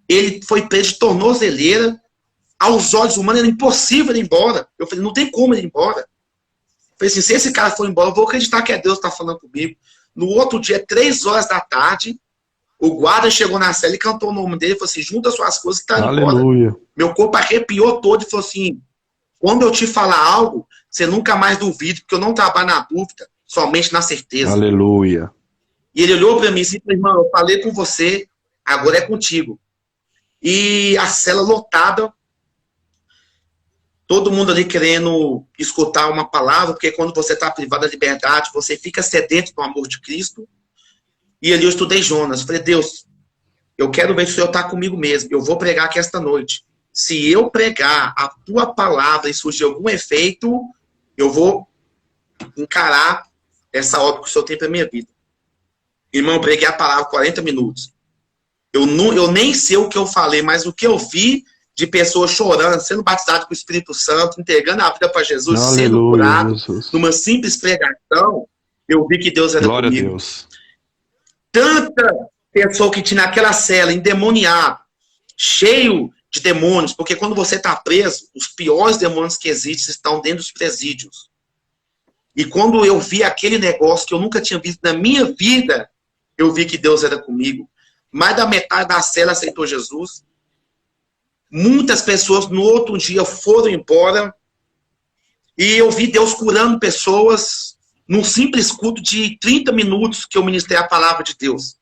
Ele foi preso de tornozeleira. Aos olhos humanos era impossível ele ir embora. Eu falei, não tem como ele ir embora. Eu falei assim, se esse cara for embora, eu vou acreditar que é Deus que está falando comigo. No outro dia, 3 horas da tarde, o guarda chegou na cela e cantou o nome dele e falou assim, junta suas coisas que tá indo embora. Meu corpo arrepiou todo e falou assim, quando eu te falar algo, você nunca mais duvide, porque eu não trabalho na dúvida, somente na certeza. Aleluia. E ele olhou para mim e disse, irmão, eu falei com você, agora é contigo. E a cela lotada, todo mundo ali querendo escutar uma palavra, porque quando você está privado da liberdade, você fica sedento do amor de Cristo. E ali eu estudei Jonas. Falei, Deus, eu quero ver se o Senhor está comigo mesmo. Eu vou pregar aqui esta noite. Se eu pregar a tua palavra e surgir algum efeito, eu vou encarar essa obra que o Senhor tem para minha vida. Irmão, eu preguei a palavra 40 minutos. Eu nem sei o que eu falei, mas o que eu vi de pessoas chorando, sendo batizadas com o Espírito Santo, entregando a vida para Jesus, aleluia, sendo curado, numa simples pregação, eu vi que Deus era glória comigo. A Deus. Tanta pessoa que tinha naquela cela, endemoniado, cheio de demônios, porque quando você está preso, os piores demônios que existem estão dentro dos presídios. E quando eu vi aquele negócio que eu nunca tinha visto na minha vida, eu vi que Deus era comigo. Mais da metade da cela aceitou Jesus. Muitas pessoas no outro dia foram embora. E eu vi Deus curando pessoas num simples culto de 30 minutos que eu ministrei a palavra de Deus.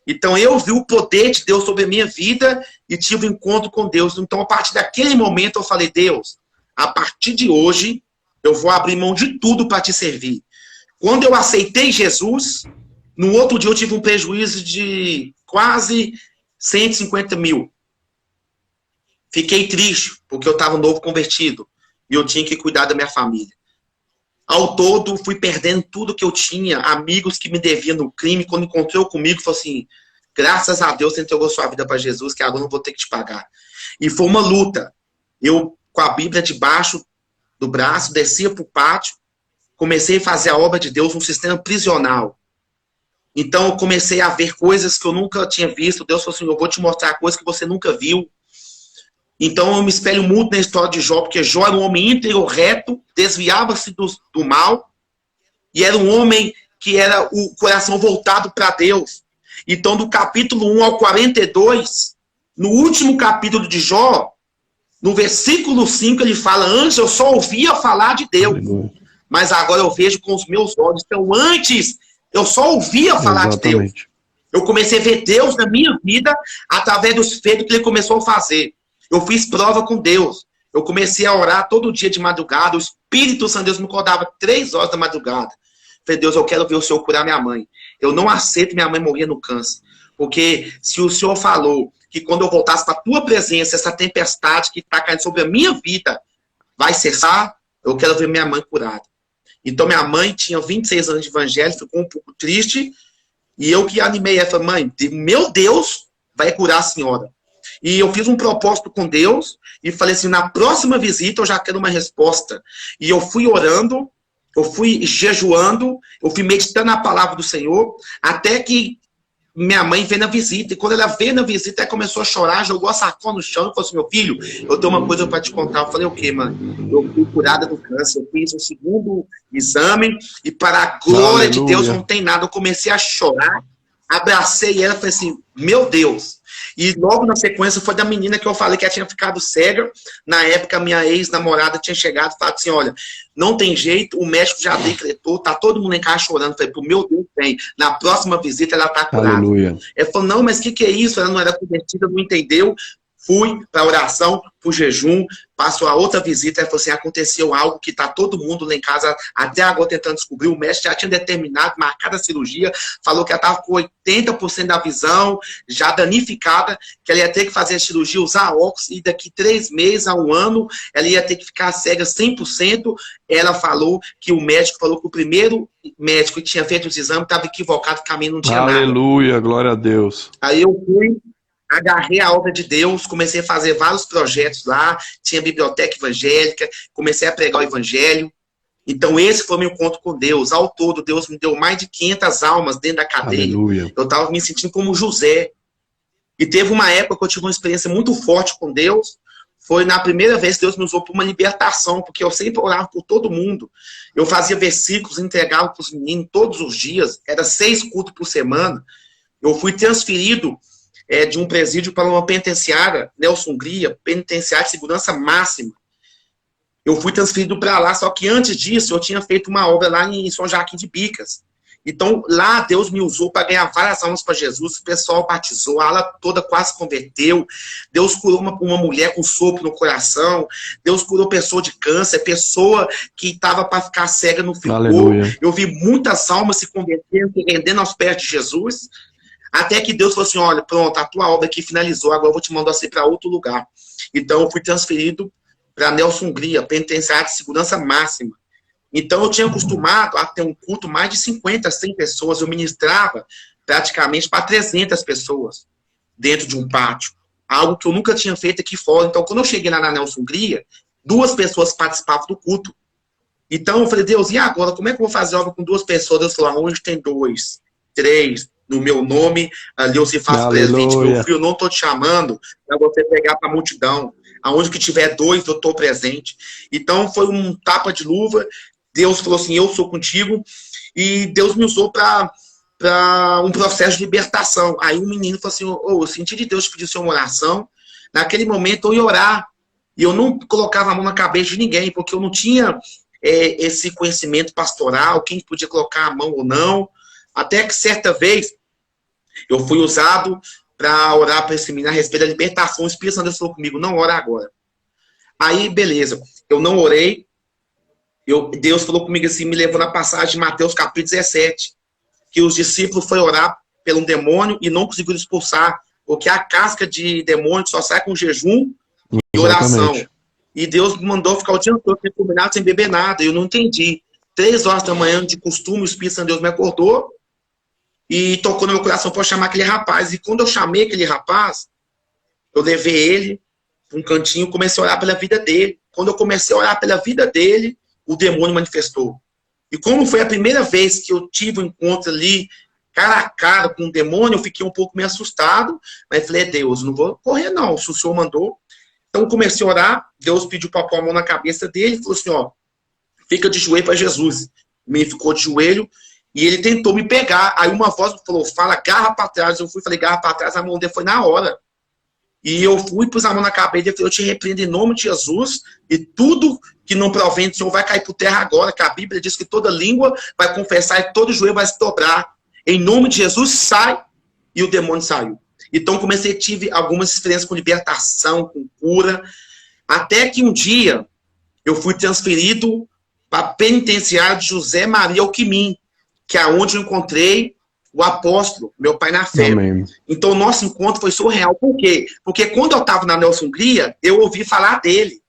Então eu vi o poder de Deus sobre a minha vida e tive um encontro com Deus. Então a partir daquele momento eu falei, Deus, a partir de hoje eu vou abrir mão de tudo para te servir. Quando eu aceitei Jesus, no outro dia eu tive um prejuízo de quase 150 mil. Fiquei triste, porque eu estava novo convertido e eu tinha que cuidar da minha família. Ao todo, fui perdendo tudo que eu tinha, amigos que me deviam no crime, quando encontrou comigo, falou assim, graças a Deus você entregou sua vida para Jesus, que agora eu não vou ter que te pagar. E foi uma luta. Eu, com a Bíblia debaixo do braço, descia para o pátio, comecei a fazer a obra de Deus num sistema prisional. Então, eu comecei a ver coisas que eu nunca tinha visto. Deus falou assim, eu vou te mostrar coisas que você nunca viu. Então, eu me espelho muito na história de Jó, porque Jó era um homem íntegro, reto, desviava-se do mal, e era um homem que era o coração voltado para Deus. Então, do capítulo 1 ao 42, no último capítulo de Jó, no versículo 5, ele fala, antes eu só ouvia falar de Deus, mas agora eu vejo com os meus olhos. Então, antes, eu só ouvia falar de Deus. Eu comecei a ver Deus na minha vida através dos feitos que ele começou a fazer. Eu fiz prova com Deus. Eu comecei a orar todo dia de madrugada. O Espírito Santo de Deus me acordava 3 horas da madrugada. Falei, Deus, eu quero ver o Senhor curar minha mãe. Eu não aceito minha mãe morrer no câncer. Porque se o Senhor falou que quando eu voltasse para a tua presença, essa tempestade que está caindo sobre a minha vida vai cessar, eu quero ver minha mãe curada. Então minha mãe tinha 26 anos de evangelho, ficou um pouco triste. E eu que animei ela, falei, mãe, meu Deus vai curar a senhora. E eu fiz um propósito com Deus e falei assim, na próxima visita eu já quero uma resposta. E eu fui orando, eu fui jejuando, eu fui meditando na palavra do Senhor, até que minha mãe veio na visita. E quando ela veio na visita, ela começou a chorar, jogou a sacola no chão e falou assim, meu filho, eu tenho uma coisa para te contar. Eu falei, o quê, mãe? Eu fui curada do câncer, eu fiz o segundo exame e para a glória de Deus não tem nada. Eu comecei a chorar, abracei ela e falei assim, meu Deus. E logo na sequência foi da menina que eu falei que ela tinha ficado cega. Na época, minha ex-namorada tinha chegado e falado assim, olha, não tem jeito, o médico já decretou, tá todo mundo em casa chorando. Eu falei, pro meu Deus, tem. Na próxima visita ela tá curada. Aleluia. Ela falou, não, mas o que é isso? Ela não era convertida, não entendeu. Fui para oração, para o jejum, passou a outra visita, ela falou assim, aconteceu algo que está todo mundo lá em casa até agora tentando descobrir, o médico já tinha determinado, marcado a cirurgia, falou que ela estava com 80% da visão, já danificada, que ela ia ter que fazer a cirurgia, usar óculos, e daqui 3 meses a 1 ano, ela ia ter que ficar cega 100%, ela falou que o médico falou que o primeiro médico que tinha feito os exames estava equivocado, o caminho não tinha nada. Aleluia, glória a Deus. Aí eu fui, agarrei a obra de Deus, comecei a fazer vários projetos lá, tinha biblioteca evangélica, comecei a pregar o evangelho. Então esse foi meu encontro com Deus. Ao todo, Deus me deu mais de 500 almas dentro da cadeia. Aleluia. Eu estava me sentindo como José. E teve uma época que eu tive uma experiência muito forte com Deus. Foi na primeira vez que Deus me usou para uma libertação, porque eu sempre orava por todo mundo. Eu fazia versículos, entregava para os meninos todos os dias. Era 6 cultos por semana. Eu fui transferido de um presídio para uma penitenciária, Nelson Hungria, penitenciária de segurança máxima. Eu fui transferido para lá, só que antes disso eu tinha feito uma obra lá em São Joaquim de Bicas. Então lá Deus me usou para ganhar várias almas para Jesus, o pessoal batizou, a ala toda quase converteu, Deus curou uma mulher com sopro no coração, Deus curou pessoa de câncer, pessoa que estava para ficar cega não ficou. Aleluia. Eu vi muitas almas se convertendo, se rendendo aos pés de Jesus. Até que Deus falou assim, olha, pronto, a tua obra aqui finalizou, agora eu vou te mandar você para outro lugar. Então eu fui transferido para Nelson Hungria, penitenciária de segurança máxima. Então eu tinha acostumado a ter um culto mais de 50, 100 pessoas, eu ministrava praticamente para 300 pessoas dentro de um pátio. Algo que eu nunca tinha feito aqui fora. Então quando eu cheguei lá na Nelson Hungria, 2 pessoas participavam do culto. Então eu falei, Deus, e agora? Como é que eu vou fazer obra com 2 pessoas? Deus falou, onde tem 2, 3... no meu nome, Deus se faz presente, meu filho, eu não estou te chamando para você pegar para a multidão. Aonde que tiver 2, eu estou presente. Então, foi um tapa de luva. Deus falou assim, eu sou contigo. E Deus me usou para um processo de libertação. Aí um menino falou assim, eu senti de Deus pedir uma oração. Naquele momento, eu ia orar. E eu não colocava a mão na cabeça de ninguém, porque eu não tinha esse conhecimento pastoral, quem podia colocar a mão ou não. Até que certa vez, eu fui usado para orar para esse menino a respeito da libertação. O Espírito Santo falou comigo, não ora agora. Aí, beleza. Eu não orei. Deus falou comigo assim, me levou na passagem de Mateus capítulo 17, que os discípulos foram orar pelo demônio e não conseguiram expulsar, porque a casca de demônio só sai com jejum e oração. E Deus me mandou ficar o dia todo sem comer nada, sem beber nada. Eu não entendi. 3 horas da manhã, de costume, o Espírito Santo de Deus me acordou e tocou no meu coração para chamar aquele rapaz. E quando eu chamei aquele rapaz, eu levei ele para um cantinho e comecei a orar pela vida dele. Quando eu comecei a orar pela vida dele, o demônio manifestou. E como foi a primeira vez que eu tive um encontro ali, cara a cara com um demônio, eu fiquei um pouco meio assustado, mas falei, Deus, não vou correr não, se o Senhor mandou. Então comecei a orar, Deus pediu para pôr a mão na cabeça dele, e falou assim, ó, fica de joelho para Jesus. Me ficou de joelho, e ele tentou me pegar, aí uma voz falou, fala, garra para trás, eu fui, falei, garra para trás, a mão dele foi na hora. E eu fui, pus a mão na cabeça e falei, eu te repreendo em nome de Jesus, e tudo que não provém do Senhor vai cair por terra agora, que a Bíblia diz que toda língua vai confessar e todo joelho vai se dobrar. Em nome de Jesus, sai. E o demônio saiu. Então, tive algumas experiências com libertação, com cura, até que um dia eu fui transferido para a penitenciária de José Maria Alquimim, que é onde eu encontrei o apóstolo, meu pai na fé. Amém. Então, o nosso encontro foi surreal. Por quê? Porque quando eu estava na Nelson Hungria, eu ouvi falar dele,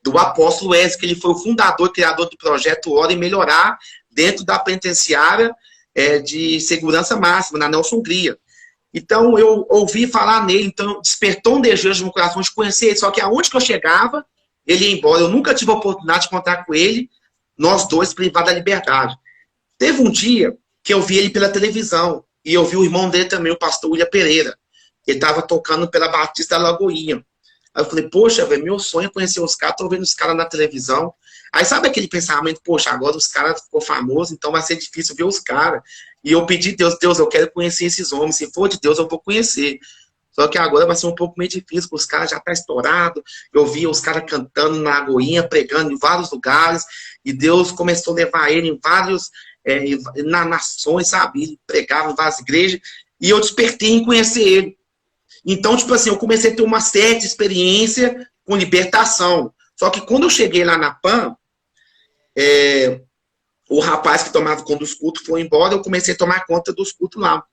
do apóstolo Wesley, que ele foi o fundador, criador do projeto Hora e Melhorar, dentro da penitenciária de segurança máxima, na Nelson Hungria. Então, eu ouvi falar nele, então despertou um desejo no meu coração de conhecer ele, só que aonde que eu chegava, ele ia embora. Eu nunca tive a oportunidade de encontrar com ele, nós dois privados da liberdade. Teve um dia que eu vi ele pela televisão, e eu vi o irmão dele também, o pastor William Pereira. Ele estava tocando pela Batista da Lagoinha. Aí eu falei, poxa, velho, meu sonho é conhecer os caras, tô vendo os caras na televisão. Aí sabe aquele pensamento, poxa, agora os caras ficou famosos, então vai ser difícil ver os caras. E eu pedi a Deus, eu quero conhecer esses homens, se for de Deus eu vou conhecer. Só que agora vai ser um pouco meio difícil, porque os caras já estão estourados. Eu via os caras cantando na Lagoinha, pregando em vários lugares, e Deus começou a levar ele em vários, nas nações, sabe? Ele pregava em várias igrejas, e eu despertei em conhecer ele. Então, tipo assim, eu comecei a ter uma certa experiência com libertação. Só que quando eu cheguei lá na PAN, o rapaz que tomava conta dos cultos foi embora, eu comecei a tomar conta dos cultos lá.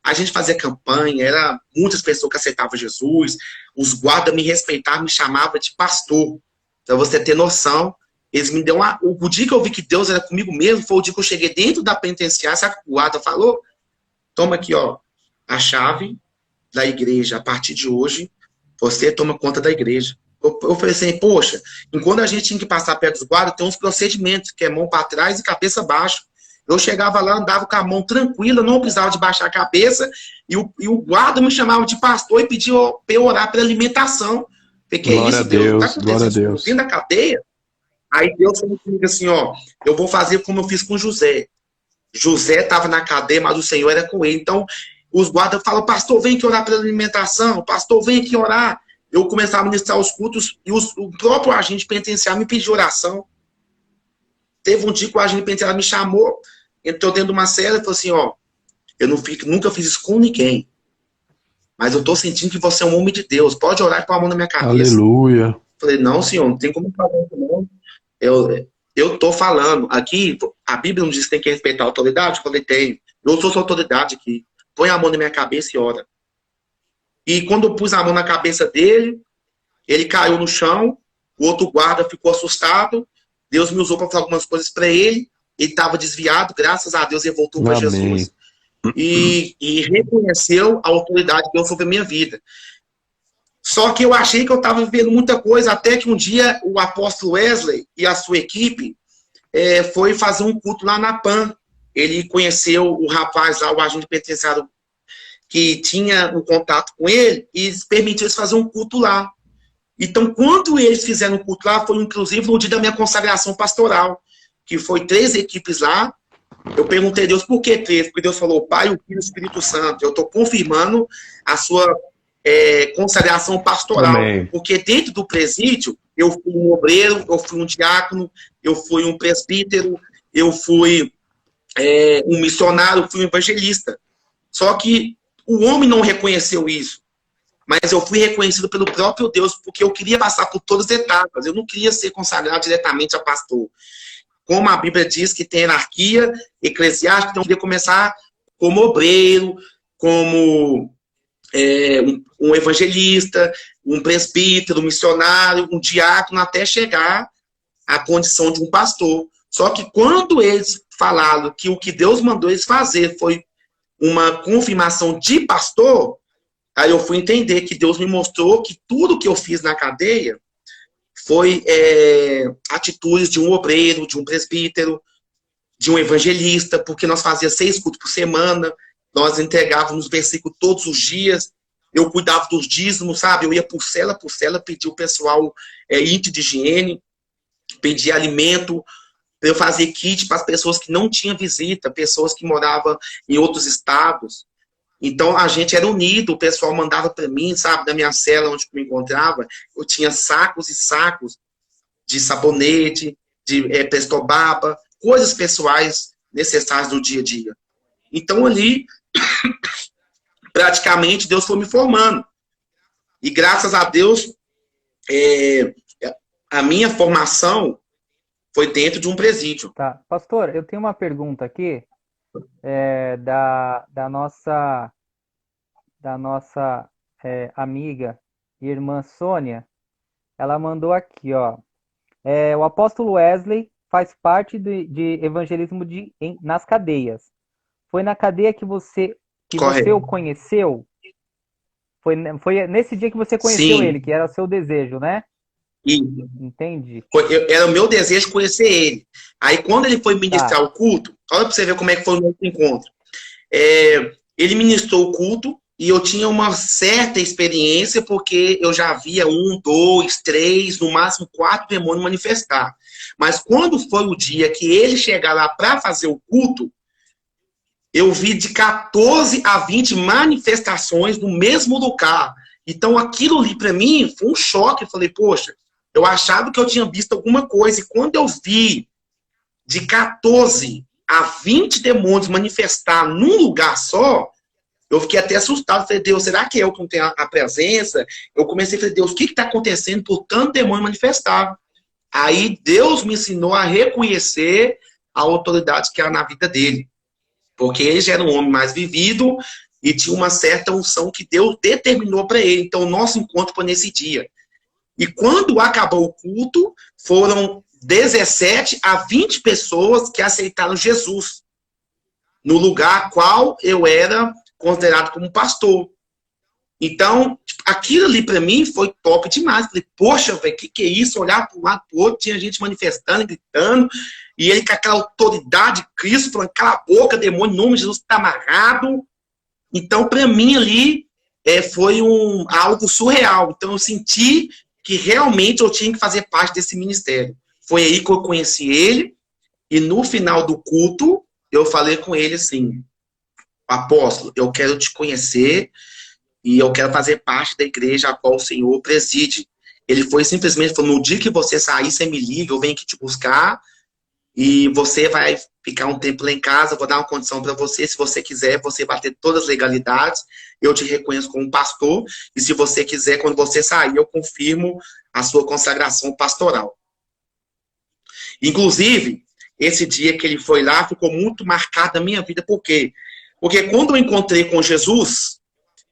A gente fazia campanha, era muitas pessoas que aceitavam Jesus, os guardas me respeitavam, me chamavam de pastor. Pra você ter noção, eles me deu o dia que eu vi que Deus era comigo mesmo, foi o dia que eu cheguei dentro da penitenciária, sabe o que o guarda falou? Toma aqui, ó, a chave da igreja, a partir de hoje, você toma conta da igreja. Eu falei assim, poxa, enquanto a gente tinha que passar perto dos guardas, tem uns procedimentos, que é mão para trás e cabeça abaixo. Eu chegava lá, andava com a mão tranquila, não precisava de baixar a cabeça, e o guarda me chamava de pastor e pedia para eu orar pela alimentação. Falei, que é isso, Deus? Tá acontecendo dentro da cadeia? Aí Deus falou comigo assim, ó, eu vou fazer como eu fiz com José. José estava na cadeia, mas o Senhor era com ele. Então, os guardas falam, pastor, vem aqui orar pela alimentação, pastor, vem aqui orar. Eu começava a ministrar os cultos, e o próprio agente penitenciário me pediu oração. Teve um dia que o agente penitenciário me chamou, entrou dentro de uma cela e falou assim, ó, eu nunca fiz isso com ninguém, mas eu tô sentindo que você é um homem de Deus, pode orar e pôr a mão na minha cabeça. Aleluia. Falei, não, senhor, não tem como fazer isso, não. Eu tô falando, aqui, a Bíblia não diz que tem que respeitar a autoridade? Eu falei, tem. Eu sou sua autoridade aqui. Põe a mão na minha cabeça e ora. E quando eu pus a mão na cabeça dele, ele caiu no chão, o outro guarda ficou assustado, Deus me usou para falar algumas coisas para ele, ele estava desviado, graças a Deus ele voltou para Jesus. E reconheceu a autoridade de Deus sobre a minha vida. Só que eu achei que eu estava vivendo muita coisa, até que um dia o apóstolo Wesley e a sua equipe foi fazer um culto lá na PAN. Ele conheceu o rapaz lá, o agente penitenciário, que tinha um contato com ele, e permitiu eles fazer um culto lá. Então, quando eles fizeram o culto lá, foi inclusive no dia da minha consagração pastoral, que foi 3 equipes lá. Eu perguntei a Deus, por que 3? Porque Deus falou, Pai, o Filho e o Espírito Santo. Eu estou confirmando a sua consagração pastoral. Amém. Porque dentro do presídio, eu fui um obreiro, eu fui um diácono, eu fui um presbítero, eu fui um missionário, eu fui um evangelista. Só que o homem não reconheceu isso. Mas eu fui reconhecido pelo próprio Deus, porque eu queria passar por todas as etapas. Eu não queria ser consagrado diretamente a pastor. Como a Bíblia diz que tem hierarquia eclesiástica, então eu queria começar como obreiro, como um evangelista, um presbítero, um missionário, um diácono, até chegar à condição de um pastor. Só que quando eles falaram que o que Deus mandou eles fazer foi uma confirmação de pastor, aí eu fui entender que Deus me mostrou que tudo que eu fiz na cadeia foi atitudes de um obreiro, de um presbítero, de um evangelista, porque nós fazíamos 6 cultos por semana, nós entregávamos versículos todos os dias, eu cuidava dos dízimos, sabe? Eu ia por cela, pedia o pessoal índice de higiene, pedia alimento, eu fazia kit para as pessoas que não tinham visita, pessoas que moravam em outros estados. Então, a gente era unido, o pessoal mandava para mim, sabe, da minha cela onde eu me encontrava, eu tinha sacos e sacos de sabonete, de prestobaba, coisas pessoais necessárias do dia a dia. Então, ali, praticamente, Deus foi me formando. E, graças a Deus, a minha formação foi dentro de um presídio. Tá. Pastor, eu tenho uma pergunta aqui da nossa amiga e irmã Sônia. Ela mandou aqui, ó. O apóstolo Wesley faz parte de evangelismo nas cadeias. Foi na cadeia que você o conheceu? Foi nesse dia que você conheceu ele, que era o seu desejo, né? Entendi. Era o meu desejo conhecer ele. Aí, quando ele foi ministrar o culto, olha para você ver como é que foi o nosso encontro. Ele ministrou o culto e eu tinha uma certa experiência, porque eu já via 1, 2, 3, no máximo 4 demônios manifestar. Mas quando foi o dia que ele chegar lá para fazer o culto, eu vi de 14 a 20 manifestações no mesmo lugar. Então, aquilo ali para mim foi um choque. Eu falei, poxa, eu achava que eu tinha visto alguma coisa. E quando eu vi de 14 a 20 demônios manifestar num lugar só, eu fiquei até assustado. Falei, Deus, será que eu que não tenho a presença? Eu comecei a falar, Deus, o que está acontecendo por tanto demônio manifestar? Aí Deus me ensinou a reconhecer a autoridade que era na vida dele. Porque ele já era um homem mais vivido e tinha uma certa unção que Deus determinou para ele. Então, o nosso encontro foi nesse dia. E quando acabou o culto, foram 17 a 20 pessoas que aceitaram Jesus, no lugar qual eu era considerado como pastor. Então, aquilo ali para mim foi top demais. Falei, poxa, velho, que é isso? Olhar para um lado para o outro, tinha gente manifestando, gritando, e ele com aquela autoridade de Cristo, falando, cala a boca, demônio, em nome de Jesus, está amarrado. Então, para mim ali, foi algo surreal. Então, eu senti que realmente eu tinha que fazer parte desse ministério. Foi aí que eu conheci ele, e no final do culto, eu falei com ele assim, apóstolo, eu quero te conhecer e eu quero fazer parte da igreja a qual o Senhor preside. Ele foi simplesmente, falou, no dia que você sair, você me liga, eu venho aqui te buscar, e você vai ficar um tempo lá em casa, eu vou dar uma condição para você, se você quiser, você vai ter todas as legalidades, eu te reconheço como pastor, e se você quiser, quando você sair, eu confirmo a sua consagração pastoral. Inclusive, esse dia que ele foi lá, ficou muito marcado na minha vida, por quê? Porque quando eu encontrei com Jesus,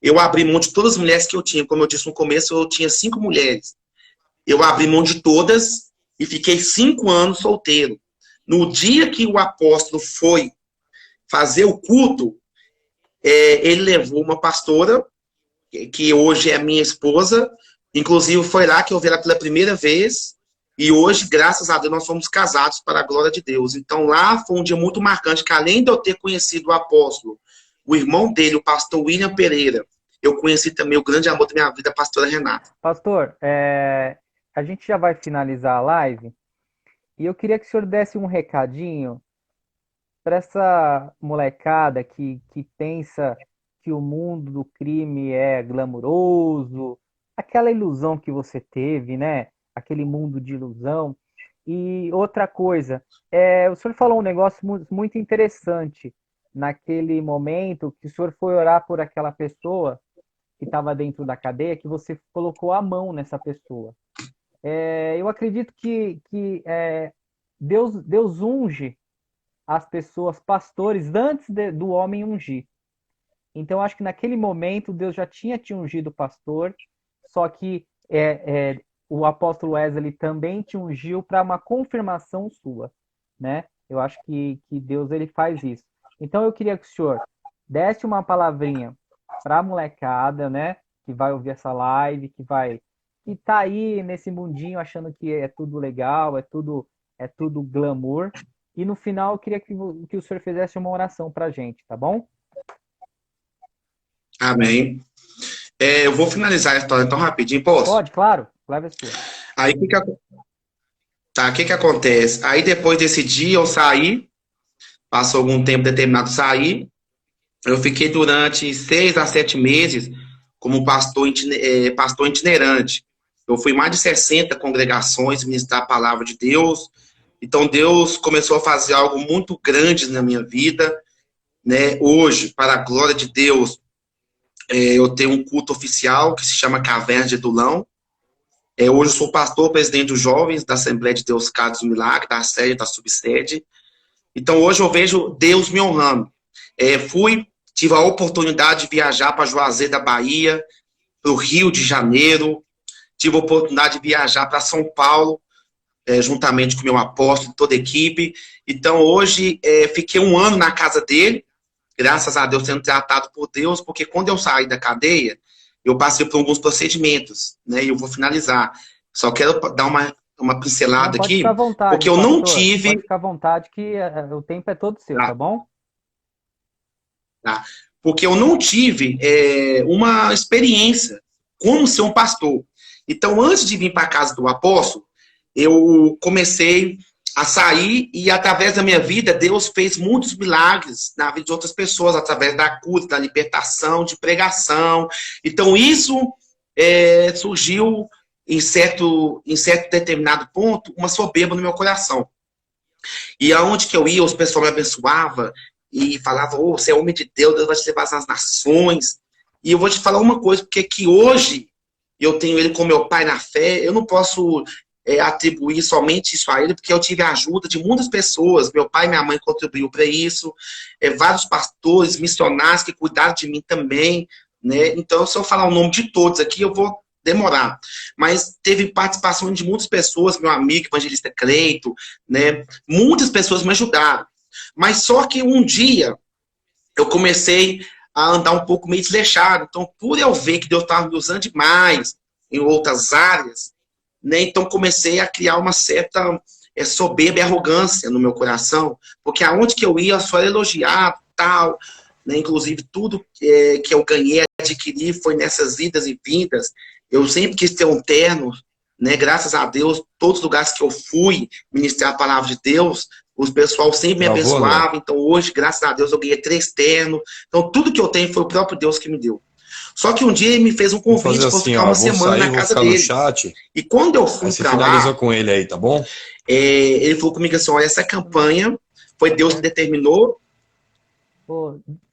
eu abri mão de todas as mulheres que eu tinha, como eu disse no começo, eu tinha 5 mulheres. Eu abri mão de todas e fiquei 5 anos solteiro. No dia que o apóstolo foi fazer o culto, ele levou uma pastora, que hoje é minha esposa, inclusive foi lá que eu vi ela pela primeira vez, e hoje, graças a Deus, nós fomos casados para a glória de Deus. Então lá foi um dia muito marcante, que além de eu ter conhecido o apóstolo, o irmão dele, o pastor William Pereira, eu conheci também o grande amor da minha vida, a pastora Renata. Pastor, a gente já vai finalizar a live, e eu queria que o senhor desse um recadinho para essa molecada que pensa que o mundo do crime é glamuroso, aquela ilusão que você teve, né? Aquele mundo de ilusão. E outra coisa, o senhor falou um negócio muito interessante naquele momento que o senhor foi orar por aquela pessoa que estava dentro da cadeia, que você colocou a mão nessa pessoa. Eu acredito que Deus unge as pessoas, pastores, antes do homem ungir. Então, acho que naquele momento Deus já tinha te ungido pastor, só que o apóstolo Wesley também te ungiu para uma confirmação sua, né? Eu acho que Deus ele faz isso. Então, eu queria que o senhor desse uma palavrinha para a molecada, né? Que vai ouvir essa live, que tá aí nesse mundinho achando que é tudo legal, é tudo glamour. E no final eu queria que o senhor fizesse uma oração para a gente, tá bom? Amém. Eu vou finalizar a história tão rapidinho, posso? Pode, claro. Leva a sua. Aí, o que que acontece? Aí, depois desse dia, eu saí, passou algum tempo determinado, saí, eu fiquei durante 6 a 7 meses como pastor itinerante. Eu fui em mais de 60 congregações ministrar a palavra de Deus. Então, Deus começou a fazer algo muito grande na minha vida, né? Hoje, para a glória de Deus, eu tenho um culto oficial que se chama Caverna de Adulão. Hoje eu sou pastor, presidente dos jovens da Assembleia de Deus Casos do Milagre, da sede, da subsede. Então, hoje eu vejo Deus me honrando. Tive a oportunidade de viajar para Juazeiro da Bahia, para o Rio de Janeiro, tive a oportunidade de viajar para São Paulo, juntamente com o meu apóstolo, toda a equipe. Então, hoje, fiquei 1 ano na casa dele, graças a Deus, sendo tratado por Deus, porque quando eu saí da cadeia, eu passei por alguns procedimentos, né? E eu vou finalizar. Só quero dar uma pincelada aqui, ficar à vontade, porque eu não tive... Pode ficar à vontade, que o tempo é todo seu, tá bom? Tá? Porque eu não tive uma experiência como ser um pastor. Então, antes de vir para a casa do apóstolo, eu comecei a sair e, através da minha vida, Deus fez muitos milagres na vida de outras pessoas, através da cura, da libertação, de pregação. Então, isso surgiu, em certo determinado ponto, uma soberba no meu coração. E aonde que eu ia, os pessoal me abençoavam e falavam, você é homem de Deus, Deus vai te levar às nações. E eu vou te falar uma coisa, porque que hoje eu tenho ele como meu pai na fé, eu não posso atribuir somente isso a ele, porque eu tive a ajuda de muitas pessoas, meu pai e minha mãe contribuíram para isso, vários pastores, missionários que cuidaram de mim também, né? Então, se eu falar o nome de todos aqui, eu vou demorar. Mas teve participação de muitas pessoas, meu amigo, evangelista Cleito, né? Muitas pessoas me ajudaram. Mas só que um dia eu comecei a andar um pouco meio desleixado. Então, por eu ver que Deus estava me usando demais em outras áreas, né? Então comecei a criar uma certa soberba e arrogância no meu coração, porque aonde que eu ia, só era elogiado, tal, né? Inclusive tudo que eu ganhei, adquiri, foi nessas idas e vindas. Eu sempre quis ter um terno, né? Graças a Deus, todos os lugares que eu fui ministrar a palavra de Deus, os pessoal sempre me abençoava. Né? Então hoje, graças a Deus, eu ganhei 3 ternos. Então tudo que eu tenho foi o próprio Deus que me deu. Só que um dia ele me fez um convite para ficar uma semana na casa dele. E quando eu fui para lá... finaliza com ele aí, tá bom? Ele falou comigo assim, olha, essa campanha foi Deus que determinou.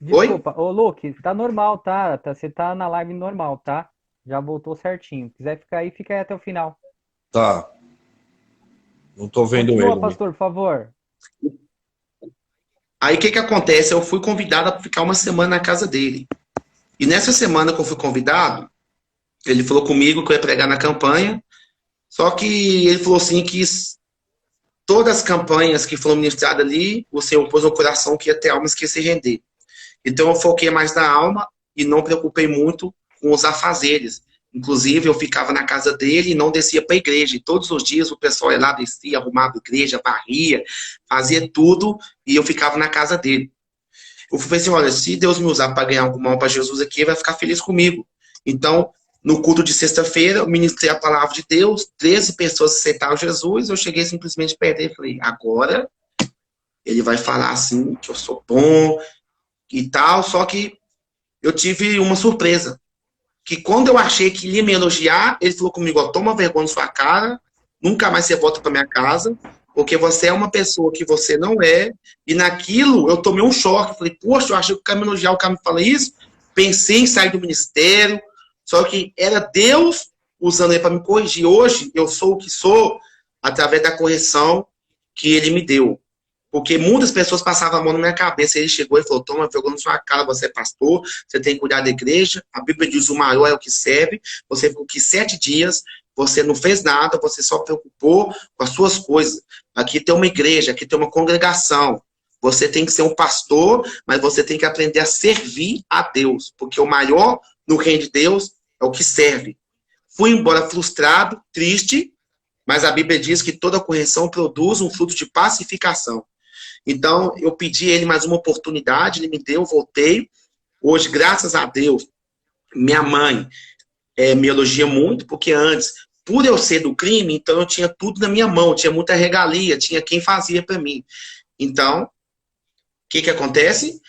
Desculpa, Luke, tá normal, tá? Você tá na live normal, tá? Já voltou certinho. Se quiser ficar aí, fica aí até o final. Tá. Não tô vendo ele. Pastor, por favor. Aí o que acontece? Eu fui convidado para ficar uma semana na casa dele. E nessa semana que eu fui convidado, ele falou comigo que eu ia pregar na campanha, só que ele falou assim que todas as campanhas que foram ministradas ali, o Senhor pôs no coração que ia ter almas que ia se render. Então eu foquei mais na alma e não preocupei muito com os afazeres. Inclusive eu ficava na casa dele e não descia para a igreja. E todos os dias o pessoal ia lá, descia, arrumava a igreja, varria, fazia tudo e eu ficava na casa dele. Eu falei assim, olha, se Deus me usar para ganhar alguma alma para Jesus aqui, ele vai ficar feliz comigo. Então, no culto de sexta-feira, eu ministrei a palavra de Deus, 13 pessoas aceitaram Jesus, eu cheguei simplesmente perto dele e falei, agora ele vai falar assim, que eu sou bom e tal, só que eu tive uma surpresa, que quando eu achei que ele ia me elogiar, ele falou comigo, ó, toma vergonha na sua cara, nunca mais você volta para minha casa, porque você é uma pessoa que você não é, e naquilo eu tomei um choque, falei, poxa, eu achei que o cara me elogiar, o cara me fala isso, pensei em sair do ministério, só que era Deus usando ele para me corrigir. Hoje eu sou o que sou através da correção que ele me deu, porque muitas pessoas passavam a mão na minha cabeça, ele chegou e falou, toma vergonha na sua cara, você é pastor, você tem que cuidar da igreja, a Bíblia diz, o maior é o que serve, você ficou aqui 7 dias, você não fez nada, você só preocupou com as suas coisas. Aqui tem uma igreja, aqui tem uma congregação. Você tem que ser um pastor, mas você tem que aprender a servir a Deus. Porque o maior no reino de Deus é o que serve. Fui embora frustrado, triste, mas a Bíblia diz que toda correção produz um fruto de pacificação. Então, eu pedi a ele mais uma oportunidade, ele me deu, voltei. Hoje, graças a Deus, minha mãe me elogia muito, porque antes, por eu ser do crime, então eu tinha tudo na minha mão, tinha muita regalia, tinha quem fazia para mim. Então, o que acontece?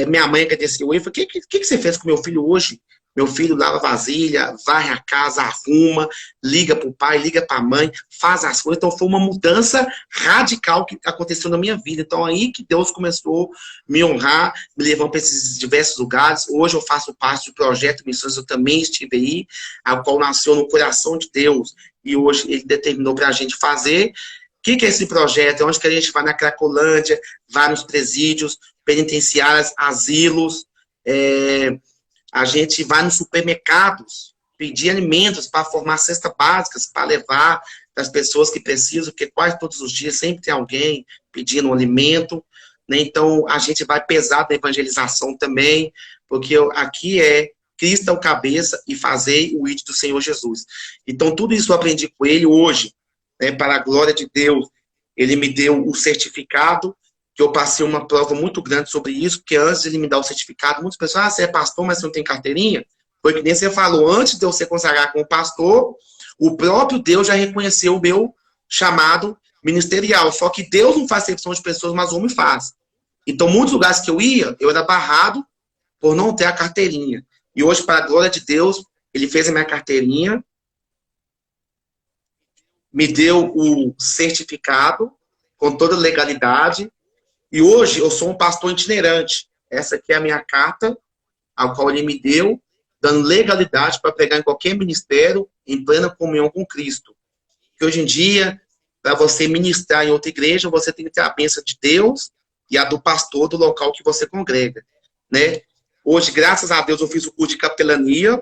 Minha mãe agradeceu ele, falou, o que você fez com meu filho hoje? Meu filho lava vasilha, varre a casa, arruma, liga para o pai, liga para a mãe, faz as coisas. Então foi uma mudança radical que aconteceu na minha vida. Então aí que Deus começou a me honrar, me levando para esses diversos lugares. Hoje eu faço parte do projeto Missões, eu também estive aí, a qual nasceu no coração de Deus. E hoje ele determinou para a gente fazer. O que é esse projeto? É onde que a gente vai na Cracolândia, vai nos presídios, penitenciários, asilos, a gente vai nos supermercados, pedir alimentos para formar cestas básicas, para levar das pessoas que precisam, porque quase todos os dias sempre tem alguém pedindo um alimento, né? Então, a gente vai pesar da evangelização também, porque aqui Cristo é o cabeça e fazei o ID do Senhor Jesus. Então, tudo isso eu aprendi com ele hoje, né, para a glória de Deus. Ele me deu o certificado, que eu passei uma prova muito grande sobre isso, porque antes de ele me dar o certificado, muitas pessoas, você é pastor, mas você não tem carteirinha? Foi que nem você falou, antes de eu ser consagrado como pastor, o próprio Deus já reconheceu o meu chamado ministerial, só que Deus não faz acepção de pessoas, mas o homem faz. Então, muitos lugares que eu ia, eu era barrado por não ter a carteirinha. E hoje, para a glória de Deus, ele fez a minha carteirinha, me deu o certificado, com toda legalidade. E hoje eu sou um pastor itinerante. Essa aqui é a minha carta, a qual ele me deu, dando legalidade para pregar em qualquer ministério, em plena comunhão com Cristo. Que hoje em dia, para você ministrar em outra igreja, você tem que ter a bênção de Deus e a do pastor do local que você congrega, né? Hoje, graças a Deus, eu fiz o curso de capelania.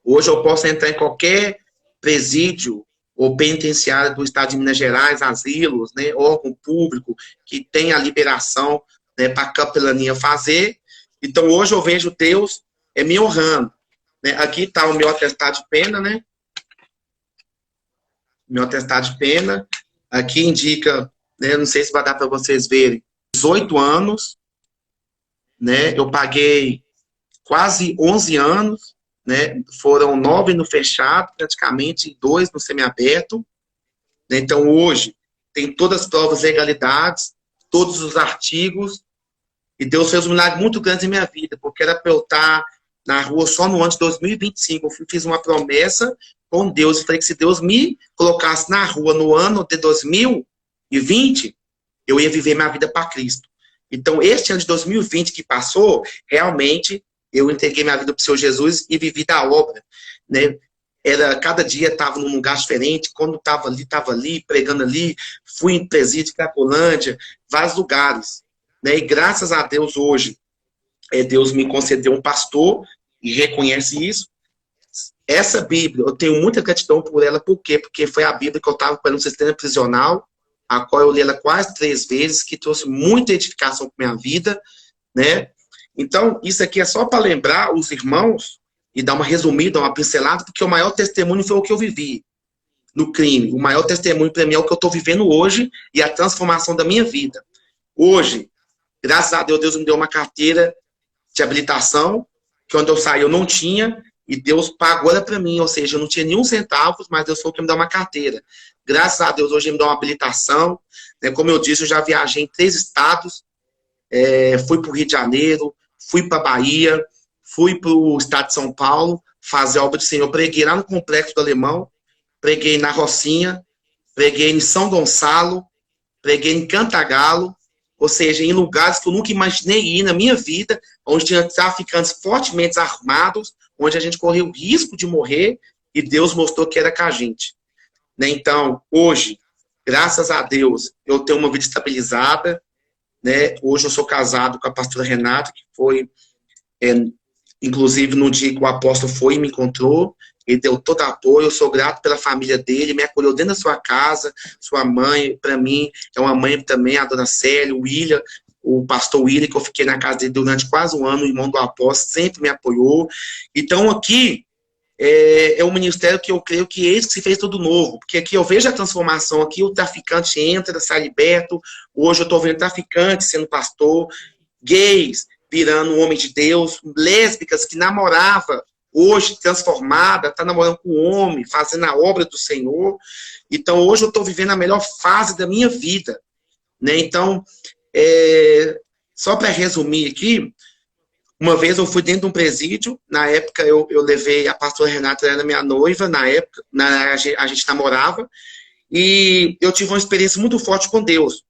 Hoje eu posso entrar em qualquer presídio ou penitenciário do estado de Minas Gerais, asilos, né, órgão público que tem a liberação, né, para a capelania fazer. Então, hoje eu vejo Deus me honrando, né? Aqui está o meu atestado de pena, né? Meu atestado de pena. Aqui indica, né, não sei se vai dar para vocês verem, 18 anos, né? Eu paguei quase 11 anos, né? Foram 9 no fechado, praticamente 2 no semiaberto. Então, hoje, tem todas as provas de legalidades, todos os artigos, e Deus fez um milagre muito grande em minha vida, porque era para eu estar na rua só no ano de 2025. Eu fiz uma promessa com Deus, e falei que se Deus me colocasse na rua no ano de 2020, eu ia viver minha vida para Cristo. Então, este ano de 2020 que passou, realmente, eu entreguei minha vida para o Senhor Jesus e vivi da obra, né? Cada dia estava num lugar diferente, quando estava ali, pregando ali, fui em presídio, Cracolândia, vários lugares, né? E graças a Deus hoje, Deus me concedeu um pastor e reconhece isso. Essa Bíblia, eu tenho muita gratidão por ela, por quê? Porque foi a Bíblia que eu estava com ela no sistema prisional, a qual eu li ela quase 3 vezes, que trouxe muita edificação para minha vida, né? Então, isso aqui é só para lembrar os irmãos e dar uma resumida, uma pincelada, porque o maior testemunho foi o que eu vivi no crime. O maior testemunho para mim é o que eu estou vivendo hoje e a transformação da minha vida. Hoje, graças a Deus, Deus me deu uma carteira de habilitação, que quando eu saí eu não tinha, e Deus pagou ela para mim, ou seja, eu não tinha nenhum centavo, mas Deus falou que me dá uma carteira. Graças a Deus, hoje ele me dá uma habilitação, né? Como eu disse, eu já viajei em 3 estados, fui para o Rio de Janeiro, fui para a Bahia, fui para o estado de São Paulo, fazer a obra do Senhor. Preguei lá no Complexo do Alemão, preguei na Rocinha, preguei em São Gonçalo, preguei em Cantagalo, ou seja, em lugares que eu nunca imaginei ir na minha vida, onde tinha traficantes fortemente armados, onde a gente correu o risco de morrer, e Deus mostrou que era com a gente, né? Então, hoje, graças a Deus, eu tenho uma vida estabilizada, né? Hoje eu sou casado com a pastora Renata, que foi, inclusive, no dia que o apóstolo foi e me encontrou, ele deu todo apoio. Eu sou grato pela família dele, me acolheu dentro da sua casa, sua mãe, para mim, é uma mãe também, a dona Célia, o William, o pastor William, que eu fiquei na casa dele durante quase 1 ano, o irmão do apóstolo, sempre me apoiou. Então, aqui, é um ministério que eu creio que esse que se fez tudo novo, porque aqui eu vejo a transformação, aqui o traficante entra, sai liberto, hoje eu estou vendo traficante sendo pastor, gays virando um homem de Deus, lésbicas que namorava, hoje transformada, está namorando com um homem, fazendo a obra do Senhor. Então hoje eu estou vivendo a melhor fase da minha vida, né? Então, só para resumir aqui, uma vez eu fui dentro de um presídio, na época eu levei a pastora Renata, ela era minha noiva, na época a gente namorava, e eu tive uma experiência muito forte com Deus.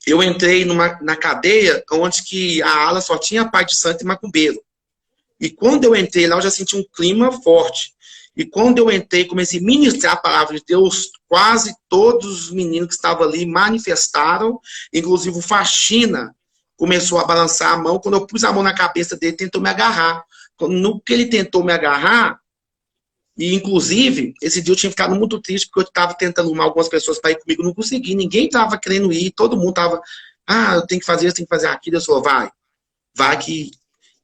Eu entrei na cadeia, onde que a ala só tinha pai de santo e macumbeiro. E quando eu entrei lá, eu já senti um clima forte. E quando eu entrei, comecei a ministrar a palavra de Deus, quase todos os meninos que estavam ali manifestaram, inclusive o Faxina começou a balançar a mão. Quando eu pus a mão na cabeça dele, tentou me agarrar. No que ele tentou me agarrar, e inclusive, esse dia eu tinha ficado muito triste, porque eu estava tentando arrumar algumas pessoas para ir comigo, não consegui, ninguém estava querendo ir, todo mundo estava, eu tenho que fazer isso, tenho que fazer aquilo. Eu falei, vai que